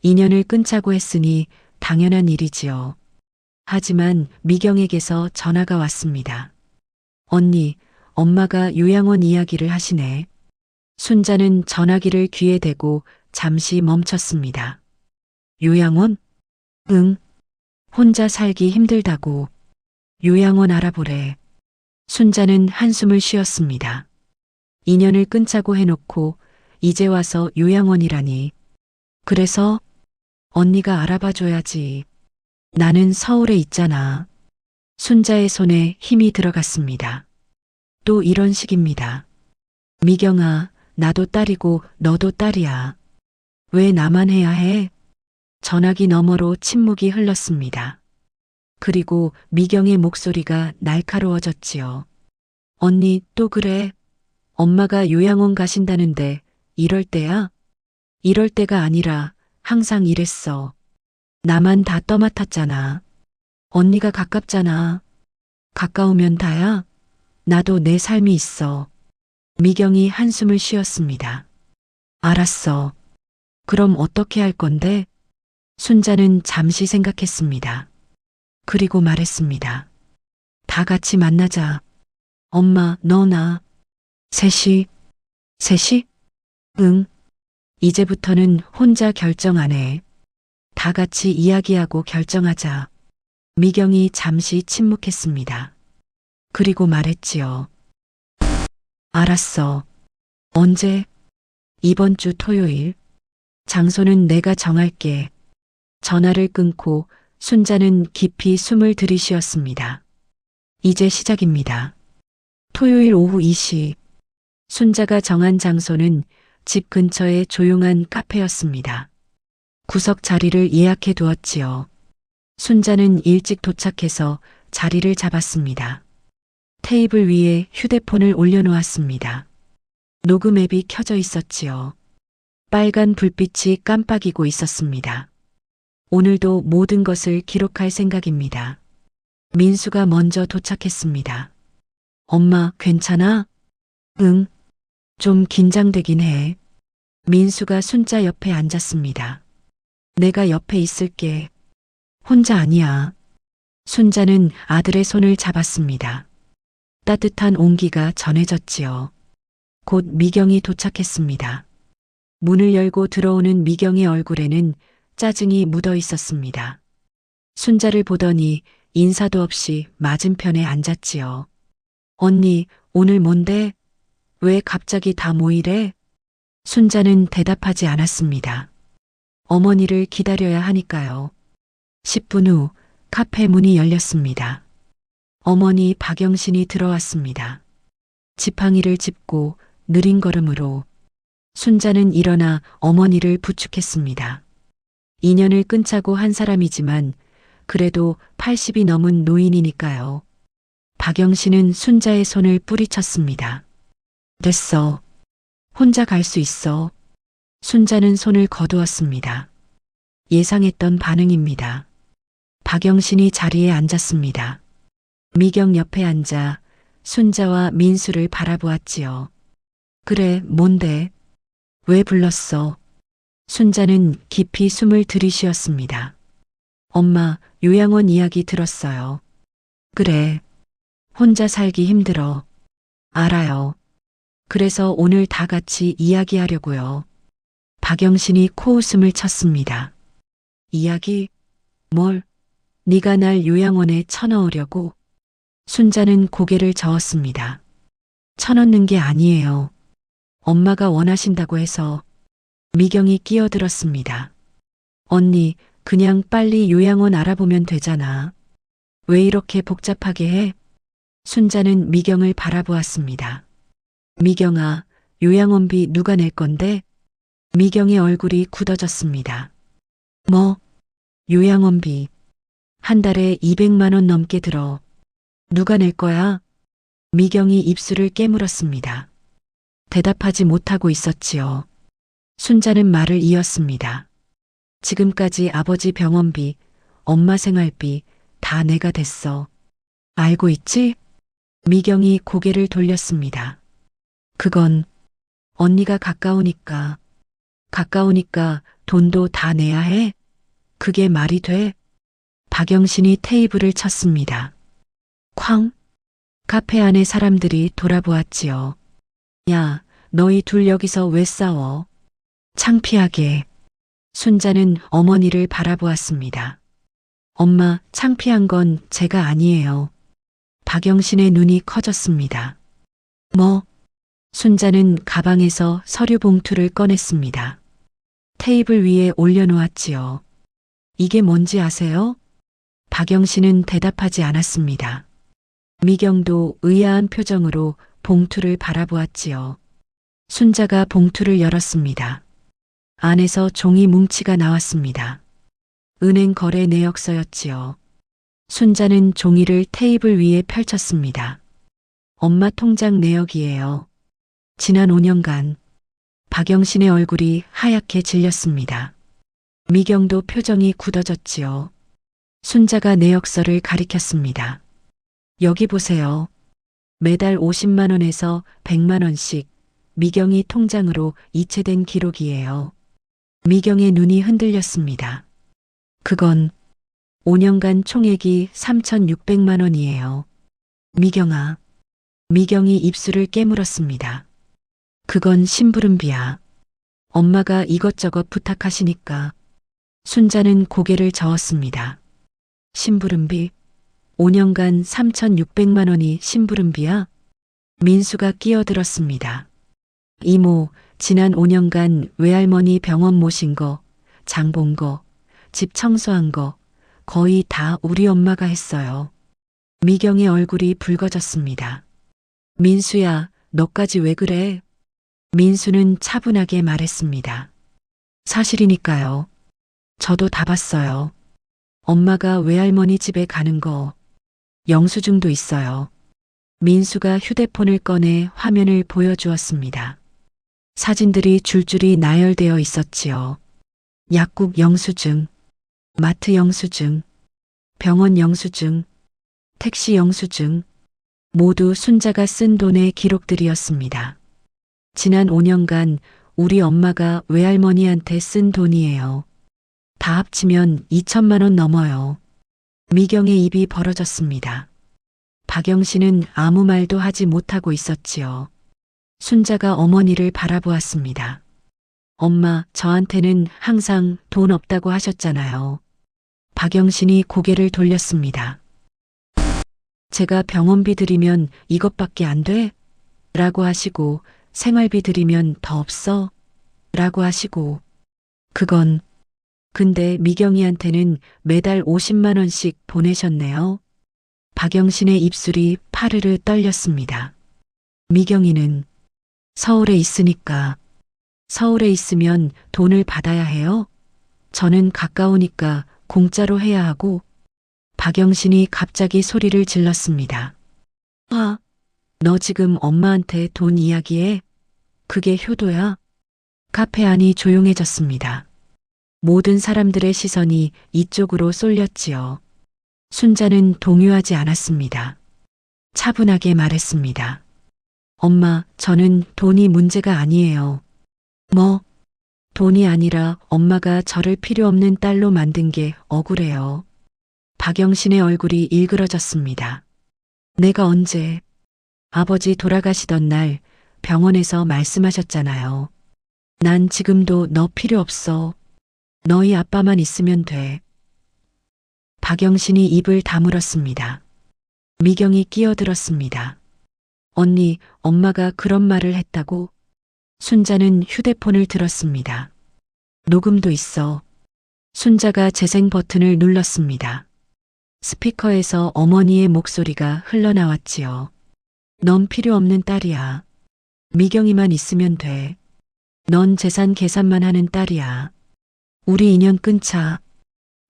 인연을 끊자고 했으니 당연한 일이지요. 하지만 미경에게서 전화가 왔습니다. 언니, 엄마가 요양원 이야기를 하시네. 순자는 전화기를 귀에 대고 잠시 멈췄습니다. 요양원? 응. 혼자 살기 힘들다고. 요양원 알아보래. 순자는 한숨을 쉬었습니다. 인연을 끊자고 해놓고 이제 와서 요양원이라니. 그래서 언니가 알아봐줘야지. 나는 서울에 있잖아. 순자의 손에 힘이 들어갔습니다. 또 이런 식입니다. 미경아, 나도 딸이고 너도 딸이야. 왜 나만 해야 해? 전화기 너머로 침묵이 흘렀습니다. 그리고 미경의 목소리가 날카로워졌지요. 언니 또 그래? 엄마가 요양원 가신다는데 이럴 때야? 이럴 때가 아니라 항상 이랬어. 나만 다 떠맡았잖아. 언니가 가깝잖아. 가까우면 다야? 나도 내 삶이 있어. 미경이 한숨을 쉬었습니다. 알았어. 그럼 어떻게 할 건데? 순자는 잠시 생각했습니다. 그리고 말했습니다. 다 같이 만나자. 엄마, 너, 나. 셋이? 셋이? 응. 이제부터는 혼자 결정 안 해. 다 같이 이야기하고 결정하자. 미경이 잠시 침묵했습니다. 그리고 말했지요. 알았어. 언제? 이번 주 토요일. 장소는 내가 정할게. 전화를 끊고 순자는 깊이 숨을 들이쉬었습니다. 이제 시작입니다. 토요일 오후 2시. 순자가 정한 장소는 집 근처의 조용한 카페였습니다. 구석 자리를 예약해 두었지요. 순자는 일찍 도착해서 자리를 잡았습니다. 테이블 위에 휴대폰을 올려놓았습니다. 녹음 앱이 켜져 있었지요. 빨간 불빛이 깜빡이고 있었습니다. 오늘도 모든 것을 기록할 생각입니다. 민수가 먼저 도착했습니다. 엄마, 괜찮아? 응. 좀 긴장되긴 해. 민수가 순자 옆에 앉았습니다. 내가 옆에 있을게. 혼자 아니야. 순자는 아들의 손을 잡았습니다. 따뜻한 온기가 전해졌지요. 곧 미경이 도착했습니다. 문을 열고 들어오는 미경의 얼굴에는 짜증이 묻어 있었습니다. 순자를 보더니 인사도 없이 맞은편에 앉았지요. 언니, 오늘 뭔데? 왜 갑자기 다 모이래? 순자는 대답하지 않았습니다. 어머니를 기다려야 하니까요. 10분 후 카페 문이 열렸습니다. 어머니 박영신이 들어왔습니다. 지팡이를 짚고 느린 걸음으로. 순자는 일어나 어머니를 부축했습니다. 인연을 끊자고 한 사람이지만 그래도 80이 넘은 노인이니까요. 박영신은 순자의 손을 뿌리쳤습니다. 됐어. 혼자 갈 수 있어. 순자는 손을 거두었습니다. 예상했던 반응입니다. 박영신이 자리에 앉았습니다. 미경 옆에 앉아 순자와 민수를 바라보았지요. 그래, 뭔데? 왜 불렀어? 순자는 깊이 숨을 들이쉬었습니다. 엄마, 요양원 이야기 들었어요. 그래. 혼자 살기 힘들어. 알아요. 그래서 오늘 다 같이 이야기하려고요. 박영신이 코웃음을 쳤습니다. 이야기? 뭘? 네가 날 요양원에 쳐넣으려고? 순자는 고개를 저었습니다. 쳐넣는 게 아니에요. 엄마가 원하신다고 해서. 미경이 끼어들었습니다. 언니, 그냥 빨리 요양원 알아보면 되잖아. 왜 이렇게 복잡하게 해? 순자는 미경을 바라보았습니다. 미경아, 요양원비 누가 낼 건데? 미경의 얼굴이 굳어졌습니다. 뭐? 요양원비. 한 달에 200만 원 넘게 들어. 누가 낼 거야? 미경이 입술을 깨물었습니다. 대답하지 못하고 있었지요. 순자는 말을 이었습니다. 지금까지 아버지 병원비, 엄마 생활비 다 내가 댔어. 알고 있지? 미경이 고개를 돌렸습니다. 그건 언니가 가까우니까 돈도 다 내야 해? 그게 말이 돼? 박영신이 테이블을 쳤습니다. 쾅! 카페 안에 사람들이 돌아보았지요. 야, 너희 둘 여기서 왜 싸워? 창피하게. 순자는 어머니를 바라보았습니다. 엄마, 창피한 건 제가 아니에요. 박영신의 눈이 커졌습니다. 뭐? 순자는 가방에서 서류 봉투를 꺼냈습니다. 테이블 위에 올려놓았지요. 이게 뭔지 아세요? 박영신은 대답하지 않았습니다. 미경도 의아한 표정으로 봉투를 바라보았지요. 순자가 봉투를 열었습니다. 안에서 종이 뭉치가 나왔습니다. 은행 거래 내역서였지요. 순자는 종이를 테이블 위에 펼쳤습니다. 엄마 통장 내역이에요. 지난 5년간 박영신의 얼굴이 하얗게 질렸습니다. 미경도 표정이 굳어졌지요. 순자가 내역서를 가리켰습니다. 여기 보세요. 매달 50만 원에서 100만 원씩 미경이 통장으로 이체된 기록이에요. 미경의 눈이 흔들렸습니다. 그건 5년간 총액이 3,600만 원이에요. 미경아. 미경이 입술을 깨물었습니다. 그건 심부름비야. 엄마가 이것저것 부탁하시니까. 순자는 고개를 저었습니다. 심부름비? 5년간 3,600만 원이 심부름비야? 민수가 끼어들었습니다. 이모, 지난 5년간 외할머니 병원 모신 거, 장 본 거, 집 청소한 거 거의 다 우리 엄마가 했어요. 미경의 얼굴이 붉어졌습니다. 민수야, 너까지 왜 그래? 민수는 차분하게 말했습니다. 사실이니까요. 저도 다 봤어요. 엄마가 외할머니 집에 가는 거, 영수증도 있어요. 민수가 휴대폰을 꺼내 화면을 보여주었습니다. 사진들이 줄줄이 나열되어 있었지요. 약국 영수증, 마트 영수증, 병원 영수증, 택시 영수증, 모두 순자가 쓴 돈의 기록들이었습니다. 지난 5년간 우리 엄마가 외할머니한테 쓴 돈이에요. 다 합치면 2천만 원 넘어요. 미경의 입이 벌어졌습니다. 박영신은 아무 말도 하지 못하고 있었지요. 순자가 어머니를 바라보았습니다. 엄마, 저한테는 항상 돈 없다고 하셨잖아요. 박영신이 고개를 돌렸습니다. 제가 병원비 드리면 이것밖에 안 돼? 라고 하시고 생활비 드리면 더 없어? 라고 하시고 그건 근데 미경이한테는 매달 50만 원씩 보내셨네요. 박영신의 입술이 파르르 떨렸습니다. 미경이는 서울에 있으니까. 서울에 있으면 돈을 받아야 해요? 저는 가까우니까 공짜로 해야 하고. 박영신이 갑자기 소리를 질렀습니다. 아, 너 지금 엄마한테 돈 이야기해? 그게 효도야? 카페 안이 조용해졌습니다. 모든 사람들의 시선이 이쪽으로 쏠렸지요. 순자는 동요하지 않았습니다. 차분하게 말했습니다. 엄마, 저는 돈이 문제가 아니에요. 뭐? 돈이 아니라 엄마가 저를 필요 없는 딸로 만든 게 억울해요. 박영신의 얼굴이 일그러졌습니다. 내가 언제? 아버지 돌아가시던 날 병원에서 말씀하셨잖아요. 난 지금도 너 필요 없어. 너희 아빠만 있으면 돼. 박영신이 입을 다물었습니다. 미경이 끼어들었습니다. 언니, 엄마가 그런 말을 했다고? 순자는 휴대폰을 들었습니다. 녹음도 있어. 순자가 재생 버튼을 눌렀습니다. 스피커에서 어머니의 목소리가 흘러나왔지요. 넌 필요 없는 딸이야. 미경이만 있으면 돼. 넌 재산 계산만 하는 딸이야. 우리 인연 끊자.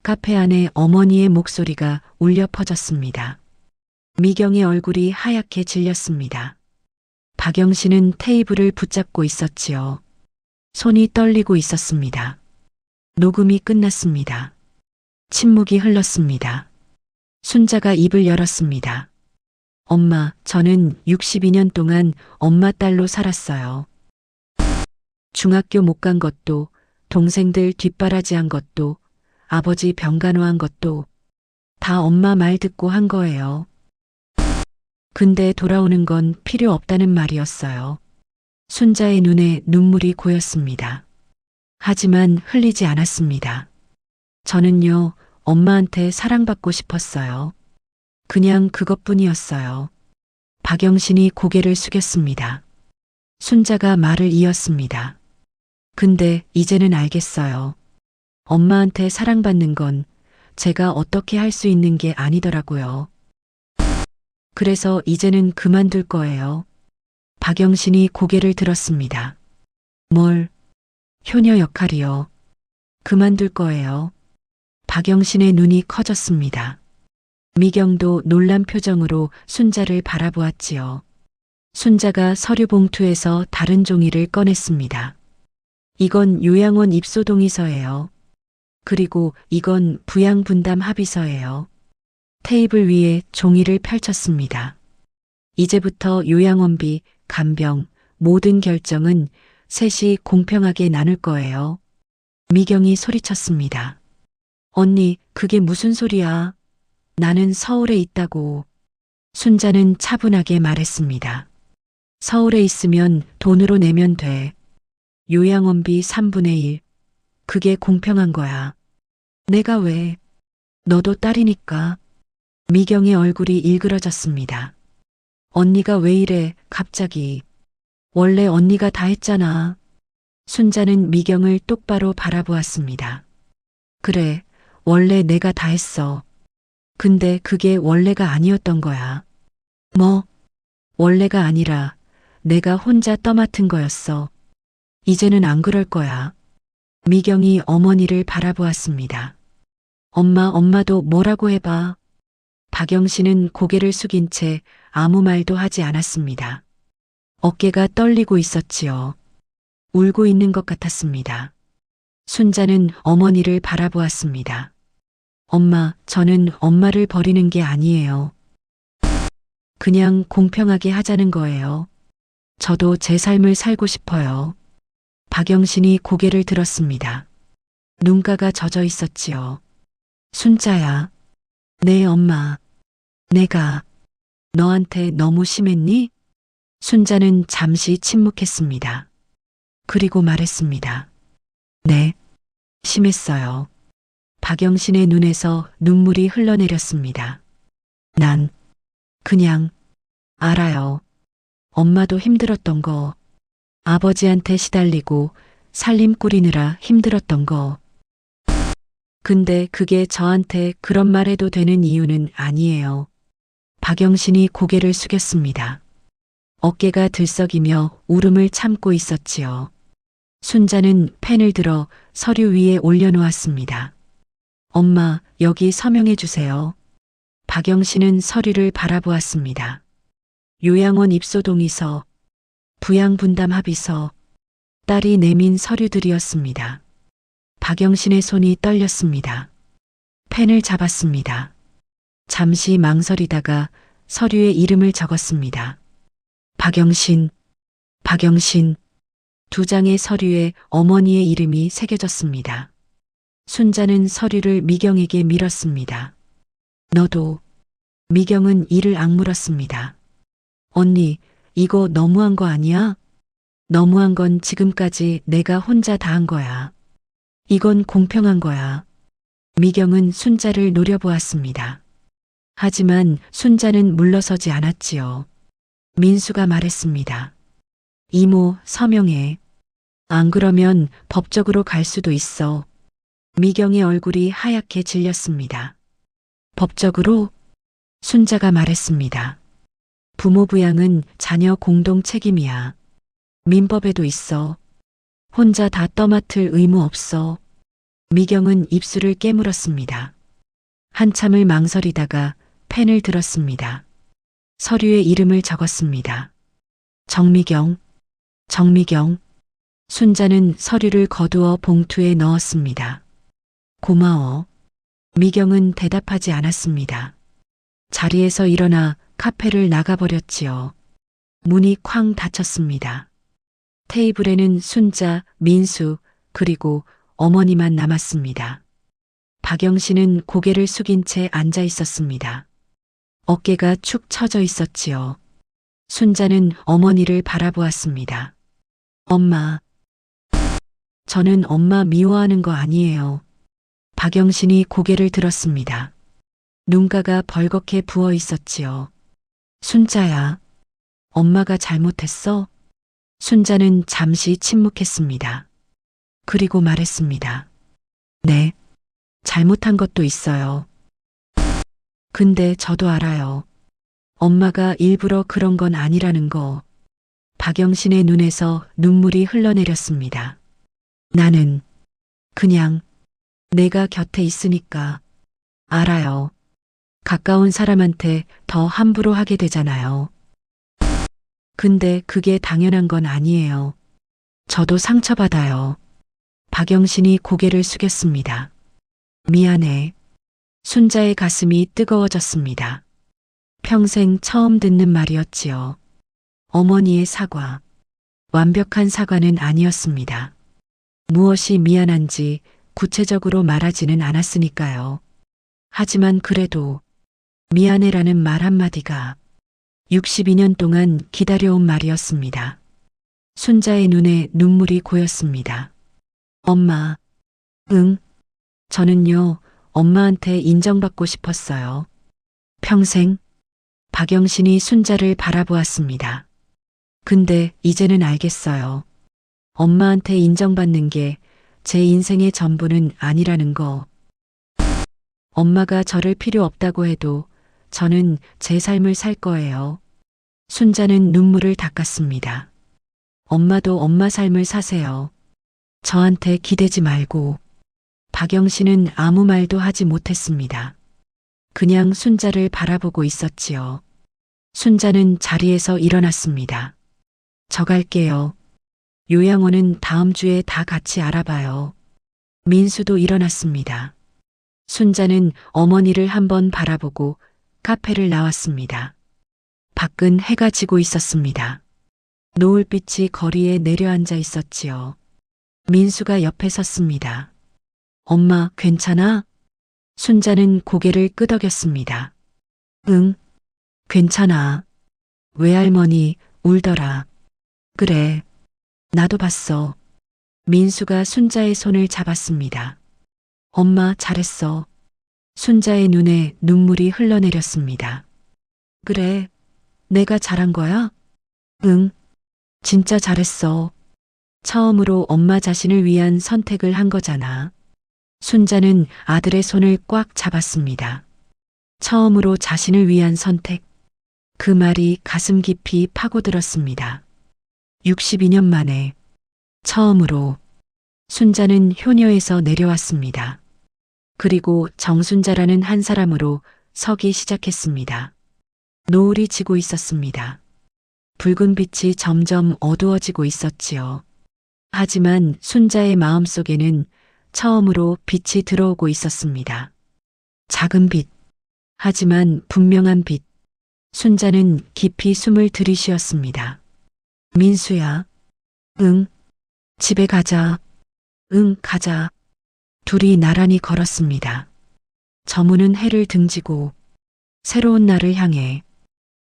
카페 안에 어머니의 목소리가 울려 퍼졌습니다. 미경의 얼굴이 하얗게 질렸습니다. 박영신은 테이블을 붙잡고 있었지요. 손이 떨리고 있었습니다. 녹음이 끝났습니다. 침묵이 흘렀습니다. 순자가 입을 열었습니다. 엄마, 저는 62년 동안 엄마 딸로 살았어요. 중학교 못 간 것도, 동생들 뒷바라지한 것도, 아버지 병간호한 것도 다 엄마 말 듣고 한 거예요. 근데 돌아오는 건 필요 없다는 말이었어요. 순자의 눈에 눈물이 고였습니다. 하지만 흘리지 않았습니다. 저는요, 엄마한테 사랑받고 싶었어요. 그냥 그것뿐이었어요. 박영신이 고개를 숙였습니다. 순자가 말을 이었습니다. 근데 이제는 알겠어요. 엄마한테 사랑받는 건 제가 어떻게 할 수 있는 게 아니더라고요. 그래서 이제는 그만둘 거예요. 박영신이 고개를 들었습니다. 뭘? 효녀 역할이요. 그만둘 거예요. 박영신의 눈이 커졌습니다. 미경도 놀란 표정으로 순자를 바라보았지요. 순자가 서류 봉투에서 다른 종이를 꺼냈습니다. 이건 요양원 입소 동의서예요. 그리고 이건 부양분담 합의서예요. 테이블 위에 종이를 펼쳤습니다. 이제부터 요양원비, 간병, 모든 결정은 셋이 공평하게 나눌 거예요. 미경이 소리쳤습니다. 언니, 그게 무슨 소리야? 나는 서울에 있다고. 순자는 차분하게 말했습니다. 서울에 있으면 돈으로 내면 돼. 요양원비 3분의 1. 그게 공평한 거야. 내가 왜? 너도 딸이니까. 미경의 얼굴이 일그러졌습니다. 언니가 왜 이래, 갑자기. 원래 언니가 다 했잖아. 순자는 미경을 똑바로 바라보았습니다. 그래, 원래 내가 다 했어. 근데 그게 원래가 아니었던 거야. 뭐? 원래가 아니라 내가 혼자 떠맡은 거였어. 이제는 안 그럴 거야. 미경이 어머니를 바라보았습니다. 엄마도 뭐라고 해봐. 박영신은 고개를 숙인 채 아무 말도 하지 않았습니다. 어깨가 떨리고 있었지요. 울고 있는 것 같았습니다. 순자는 어머니를 바라보았습니다. 엄마, 저는 엄마를 버리는 게 아니에요. 그냥 공평하게 하자는 거예요. 저도 제 삶을 살고 싶어요. 박영신이 고개를 들었습니다. 눈가가 젖어 있었지요. 순자야. 네, 엄마. 내가 너한테 너무 심했니? 순자는 잠시 침묵했습니다. 그리고 말했습니다. 네, 심했어요. 박영신의 눈에서 눈물이 흘러내렸습니다. 난 그냥 알아요. 엄마도 힘들었던 거, 아버지한테 시달리고 살림 꾸리느라 힘들었던 거. 근데 그게 저한테 그런 말 해도 되는 이유는 아니에요. 박영신이 고개를 숙였습니다. 어깨가 들썩이며 울음을 참고 있었지요. 순자는 펜을 들어 서류 위에 올려놓았습니다. 엄마, 여기 서명해 주세요. 박영신은 서류를 바라보았습니다. 요양원 입소 동의서, 부양분담 합의서, 딸이 내민 서류들이었습니다. 박영신의 손이 떨렸습니다. 펜을 잡았습니다. 잠시 망설이다가 서류에 이름을 적었습니다. 박영신. 두 장의 서류에 어머니의 이름이 새겨졌습니다. 순자는 서류를 미경에게 밀었습니다. 너도. 미경은 이를 악물었습니다. 언니, 이거 너무한 거 아니야? 너무한 건 지금까지 내가 혼자 다 한 거야. 이건 공평한 거야. 미경은 순자를 노려보았습니다. 하지만 순자는 물러서지 않았지요. 민수가 말했습니다. 이모, 서명해. 안 그러면 법적으로 갈 수도 있어. 미경의 얼굴이 하얗게 질렸습니다. 법적으로? 순자가 말했습니다. 부모 부양은 자녀 공동 책임이야. 민법에도 있어. 혼자 다 떠맡을 의무 없어. 미경은 입술을 깨물었습니다. 한참을 망설이다가 펜을 들었습니다. 서류에 이름을 적었습니다. 정미경. 순자는 서류를 거두어 봉투에 넣었습니다. 고마워. 미경은 대답하지 않았습니다. 자리에서 일어나 카페를 나가버렸지요. 문이 쾅 닫혔습니다. 테이블에는 순자, 민수, 그리고 어머니만 남았습니다. 박영신은 고개를 숙인 채 앉아 있었습니다. 어깨가 축 처져 있었지요. 순자는 어머니를 바라보았습니다. 엄마. 저는 엄마 미워하는 거 아니에요. 박영신이 고개를 들었습니다. 눈가가 벌겋게 부어 있었지요. 순자야. 엄마가 잘못했어? 순자는 잠시 침묵했습니다. 그리고 말했습니다. 네. 잘못한 것도 있어요. 근데 저도 알아요. 엄마가 일부러 그런 건 아니라는 거. 박영신의 눈에서 눈물이 흘러내렸습니다. 나는 그냥 내가 곁에 있으니까 알아요. 가까운 사람한테 더 함부로 하게 되잖아요. 근데 그게 당연한 건 아니에요. 저도 상처받아요. 박영신이 고개를 숙였습니다. 미안해. 순자의 가슴이 뜨거워졌습니다. 평생 처음 듣는 말이었지요. 어머니의 사과. 완벽한 사과는 아니었습니다. 무엇이 미안한지 구체적으로 말하지는 않았으니까요. 하지만 그래도 미안해라는 말 한마디가 62년 동안 기다려온 말이었습니다. 순자의 눈에 눈물이 고였습니다. 엄마. 응. 저는요, 엄마한테 인정받고 싶었어요. 평생. 박영신이 순자를 바라보았습니다. 근데 이제는 알겠어요. 엄마한테 인정받는 게 제 인생의 전부는 아니라는 거. 엄마가 저를 필요 없다고 해도 저는 제 삶을 살 거예요. 순자는 눈물을 닦았습니다. 엄마도 엄마 삶을 사세요. 저한테 기대지 말고. 박영신은 아무 말도 하지 못했습니다. 그냥 순자를 바라보고 있었지요. 순자는 자리에서 일어났습니다. 저 갈게요. 요양원은 다음 주에 다 같이 알아봐요. 민수도 일어났습니다. 순자는 어머니를 한번 바라보고 카페를 나왔습니다. 밖은 해가 지고 있었습니다. 노을빛이 거리에 내려앉아 있었지요. 민수가 옆에 섰습니다. 엄마, 괜찮아? 순자는 고개를 끄덕였습니다. 응, 괜찮아. 외할머니 울더라. 그래, 나도 봤어. 민수가 순자의 손을 잡았습니다. 엄마, 잘했어. 순자의 눈에 눈물이 흘러내렸습니다. 그래, 내가 잘한 거야? 응, 진짜 잘했어. 처음으로 엄마 자신을 위한 선택을 한 거잖아. 순자는 아들의 손을 꽉 잡았습니다. 처음으로 자신을 위한 선택. 그 말이 가슴 깊이 파고들었습니다. 62년 만에 처음으로 순자는 효녀에서 내려왔습니다. 그리고 정순자라는 한 사람으로 서기 시작했습니다. 노을이 지고 있었습니다. 붉은 빛이 점점 어두워지고 있었지요. 하지만 순자의 마음속에는 처음으로 빛이 들어오고 있었습니다. 작은 빛, 하지만 분명한 빛. 순자는 깊이 숨을 들이쉬었습니다. 민수야. 응. 집에 가자. 응, 가자. 둘이 나란히 걸었습니다. 저무는 해를 등지고 새로운 날을 향해.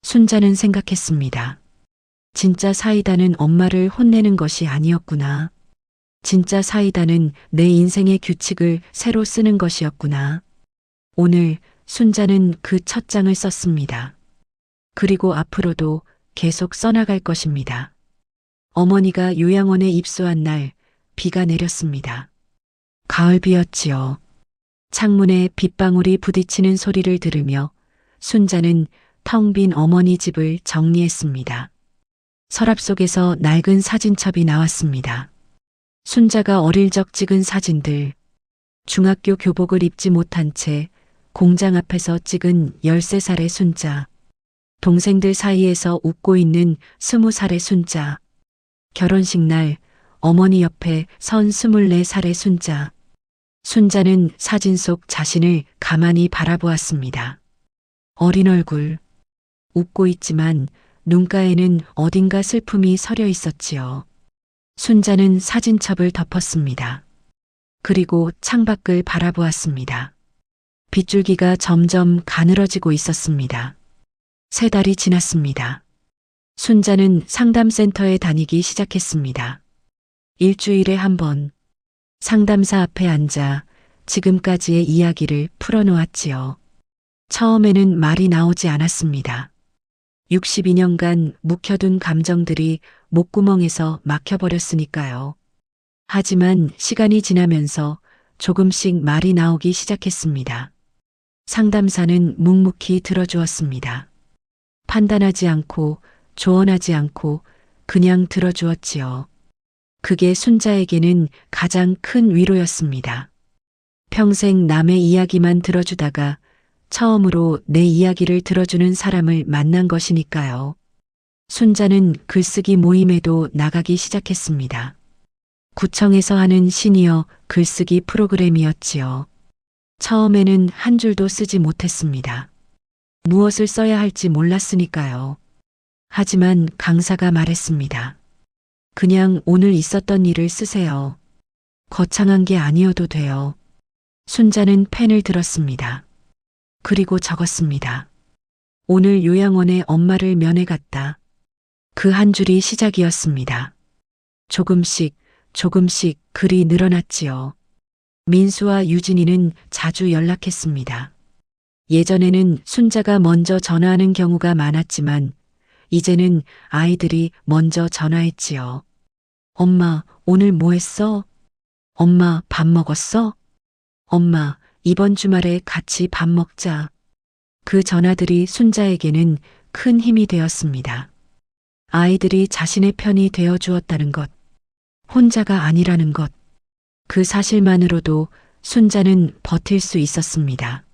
순자는 생각했습니다. 진짜 사이다는 엄마를 혼내는 것이 아니었구나. 진짜 사이다는 내 인생의 규칙을 새로 쓰는 것이었구나. 오늘 순자는 그 첫 장을 썼습니다. 그리고 앞으로도 계속 써나갈 것입니다. 어머니가 요양원에 입소한 날 비가 내렸습니다. 가을비였지요. 창문에 빗방울이 부딪히는 소리를 들으며 순자는 텅 빈 어머니 집을 정리했습니다. 서랍 속에서 낡은 사진첩이 나왔습니다. 순자가 어릴 적 찍은 사진들, 중학교 교복을 입지 못한 채 공장 앞에서 찍은 13살의 순자, 동생들 사이에서 웃고 있는 20살의 순자, 결혼식 날 어머니 옆에 선 24살의 순자. 순자는 사진 속 자신을 가만히 바라보았습니다. 어린 얼굴, 웃고 있지만 눈가에는 어딘가 슬픔이 서려 있었지요. 순자는 사진첩을 덮었습니다. 그리고 창밖을 바라보았습니다. 빗줄기가 점점 가늘어지고 있었습니다. 3달이 지났습니다. 순자는 상담센터에 다니기 시작했습니다. 일주일에 한 번 상담사 앞에 앉아 지금까지의 이야기를 풀어놓았지요. 처음에는 말이 나오지 않았습니다. 62년간 묵혀둔 감정들이 목구멍에서 막혀버렸으니까요. 하지만 시간이 지나면서 조금씩 말이 나오기 시작했습니다. 상담사는 묵묵히 들어주었습니다. 판단하지 않고 조언하지 않고 그냥 들어주었지요. 그게 순자에게는 가장 큰 위로였습니다. 평생 남의 이야기만 들어주다가 처음으로 내 이야기를 들어주는 사람을 만난 것이니까요. 순자는 글쓰기 모임에도 나가기 시작했습니다. 구청에서 하는 시니어 글쓰기 프로그램이었지요. 처음에는 한 줄도 쓰지 못했습니다. 무엇을 써야 할지 몰랐으니까요. 하지만 강사가 말했습니다. 그냥 오늘 있었던 일을 쓰세요. 거창한 게 아니어도 돼요. 순자는 펜을 들었습니다. 그리고 적었습니다. 오늘 요양원에 엄마를 면회 갔다. 그 한 줄이 시작이었습니다. 조금씩 글이 늘어났지요. 민수와 유진이는 자주 연락했습니다. 예전에는 순자가 먼저 전화하는 경우가 많았지만 이제는 아이들이 먼저 전화했지요. 엄마, 오늘 뭐 했어? 엄마, 밥 먹었어? 엄마, 이번 주말에 같이 밥 먹자. 그 전화들이 순자에게는 큰 힘이 되었습니다. 아이들이 자신의 편이 되어 주었다는 것, 혼자가 아니라는 것, 그 사실만으로도 순자는 버틸 수 있었습니다.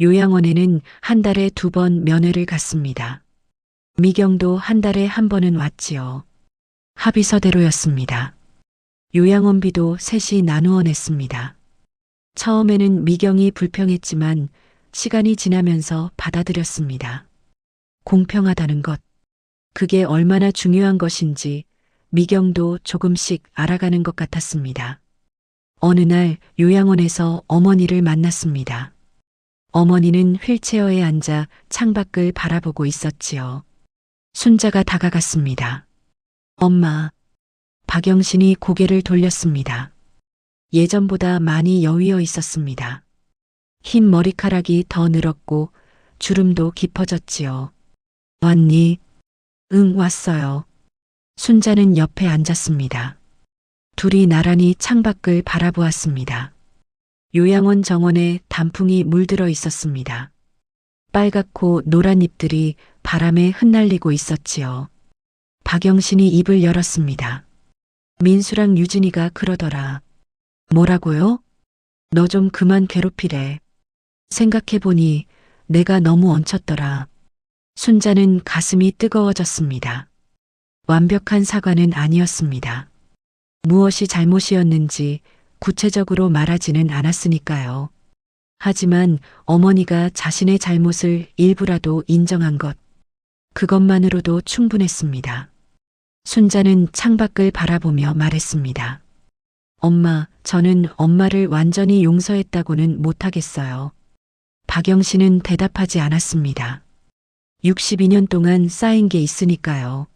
요양원에는 한 달에 2번 면회를 갔습니다. 미경도 한 달에 한 번은 왔지요. 합의서대로였습니다. 요양원비도 셋이 나누어 냈습니다. 처음에는 미경이 불평했지만 시간이 지나면서 받아들였습니다. 공평하다는 것, 그게 얼마나 중요한 것인지 미경도 조금씩 알아가는 것 같았습니다. 어느 날 요양원에서 어머니를 만났습니다. 어머니는 휠체어에 앉아 창밖을 바라보고 있었지요. 순자가 다가갔습니다. 엄마. 박영신이 고개를 돌렸습니다. 예전보다 많이 여위어 있었습니다. 흰 머리카락이 더 늘었고 주름도 깊어졌지요. 왔니? 응, 왔어요. 순자는 옆에 앉았습니다. 둘이 나란히 창밖을 바라보았습니다. 요양원 정원에 단풍이 물들어 있었습니다. 빨갛고 노란 잎들이 바람에 흩날리고 있었지요. 박영신이 입을 열었습니다. 민수랑 유진이가 그러더라. 뭐라고요? 너 좀 그만 괴롭히래. 생각해보니 내가 너무 얹혔더라. 순자는 가슴이 뜨거워졌습니다. 완벽한 사과는 아니었습니다. 무엇이 잘못이었는지 구체적으로 말하지는 않았으니까요. 하지만 어머니가 자신의 잘못을 일부라도 인정한 것, 그것만으로도 충분했습니다. 순자는 창밖을 바라보며 말했습니다. 엄마, 저는 엄마를 완전히 용서했다고는 못하겠어요. 박영신은 대답하지 않았습니다. 62년 동안 쌓인 게 있으니까요.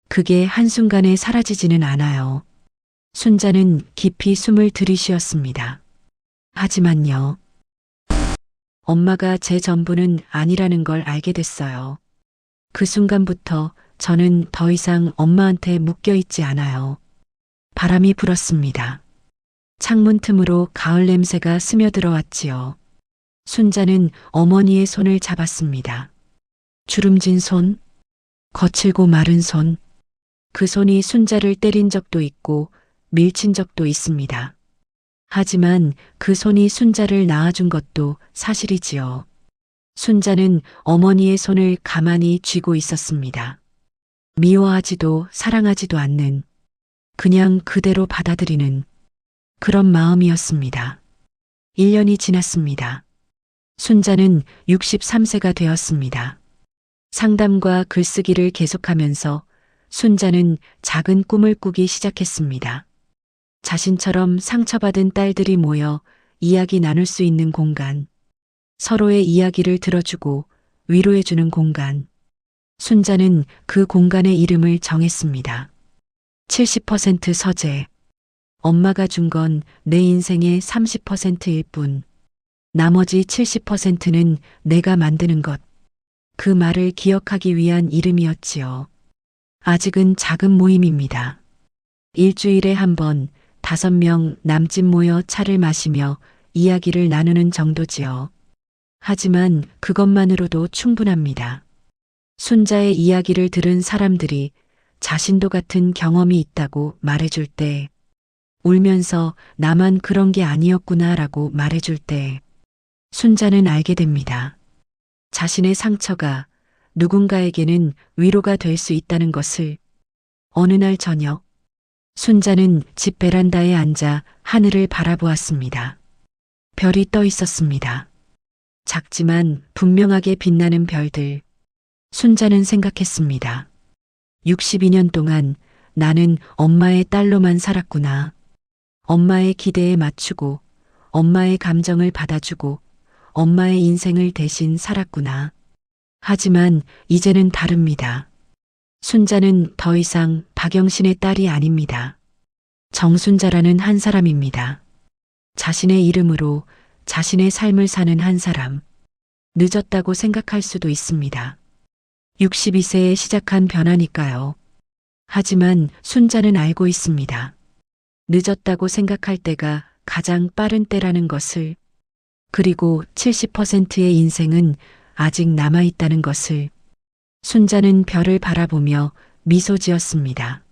그게 한순간에 사라지지는 않아요. 순자는 깊이 숨을 들이쉬었습니다. 하지만요. 엄마가 제 전부는 아니라는 걸 알게 됐어요. 그 순간부터 저는 더 이상 엄마한테 묶여 있지 않아요. 바람이 불었습니다. 창문 틈으로 가을 냄새가 스며들어 왔지요. 순자는 어머니의 손을 잡았습니다. 주름진 손, 거칠고 마른 손. 그 손이 순자를 때린 적도 있고 밀친 적도 있습니다. 하지만 그 손이 순자를 낳아준 것도 사실이지요. 순자는 어머니의 손을 가만히 쥐고 있었습니다. 미워하지도 사랑하지도 않는, 그냥 그대로 받아들이는 그런 마음이었습니다. 1년이 지났습니다. 순자는 63세가 되었습니다. 상담과 글쓰기를 계속하면서 순자는 작은 꿈을 꾸기 시작했습니다. 자신처럼 상처받은 딸들이 모여 이야기 나눌 수 있는 공간, 서로의 이야기를 들어주고 위로해주는 공간. 순자는 그 공간의 이름을 정했습니다. 70% 서재. 엄마가 준 건 내 인생의 30%일 뿐. 나머지 70%는 내가 만드는 것. 그 말을 기억하기 위한 이름이었지요. 아직은 작은 모임입니다. 일주일에 한 번 5명 남짓 모여 차를 마시며 이야기를 나누는 정도지요. 하지만 그것만으로도 충분합니다. 순자의 이야기를 들은 사람들이 자신도 같은 경험이 있다고 말해줄 때, 울면서 나만 그런 게 아니었구나라고 말해줄 때, 순자는 알게 됩니다. 자신의 상처가 누군가에게는 위로가 될 수 있다는 것을. 어느 날 저녁, 순자는 집 베란다에 앉아 하늘을 바라보았습니다. 별이 떠 있었습니다. 작지만 분명하게 빛나는 별들. 순자는 생각했습니다. 62년 동안 나는 엄마의 딸로만 살았구나. 엄마의 기대에 맞추고, 엄마의 감정을 받아주고, 엄마의 인생을 대신 살았구나. 하지만 이제는 다릅니다. 순자는 더 이상 박영신의 딸이 아닙니다. 정순자라는 한 사람입니다. 자신의 이름으로 자신의 삶을 사는 한 사람. 늦었다고 생각할 수도 있습니다. 62세에 시작한 변화니까요. 하지만 순자는 알고 있습니다. 늦었다고 생각할 때가 가장 빠른 때라는 것을, 그리고 70%의 인생은 아직 남아있다는 것을. 순자는 별을 바라보며 미소 지었습니다.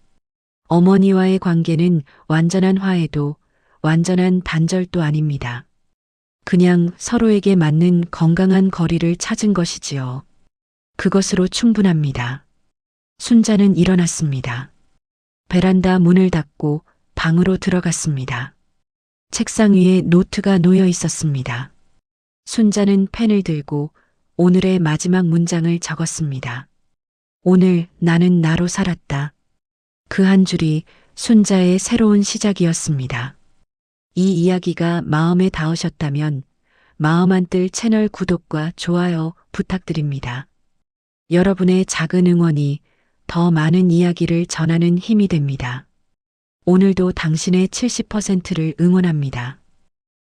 어머니와의 관계는 완전한 화해도, 완전한 단절도 아닙니다. 그냥 서로에게 맞는 건강한 거리를 찾은 것이지요. 그것으로 충분합니다. 순자는 일어났습니다. 베란다 문을 닫고 방으로 들어갔습니다. 책상 위에 노트가 놓여 있었습니다. 순자는 펜을 들고 오늘의 마지막 문장을 적었습니다. 오늘 나는 나로 살았다. 그 한 줄이 순자의 새로운 시작이었습니다. 이 이야기가 마음에 닿으셨다면 마음 한뜰 채널 구독과 좋아요 부탁드립니다. 여러분의 작은 응원이 더 많은 이야기를 전하는 힘이 됩니다. 오늘도 당신의 70%를 응원합니다.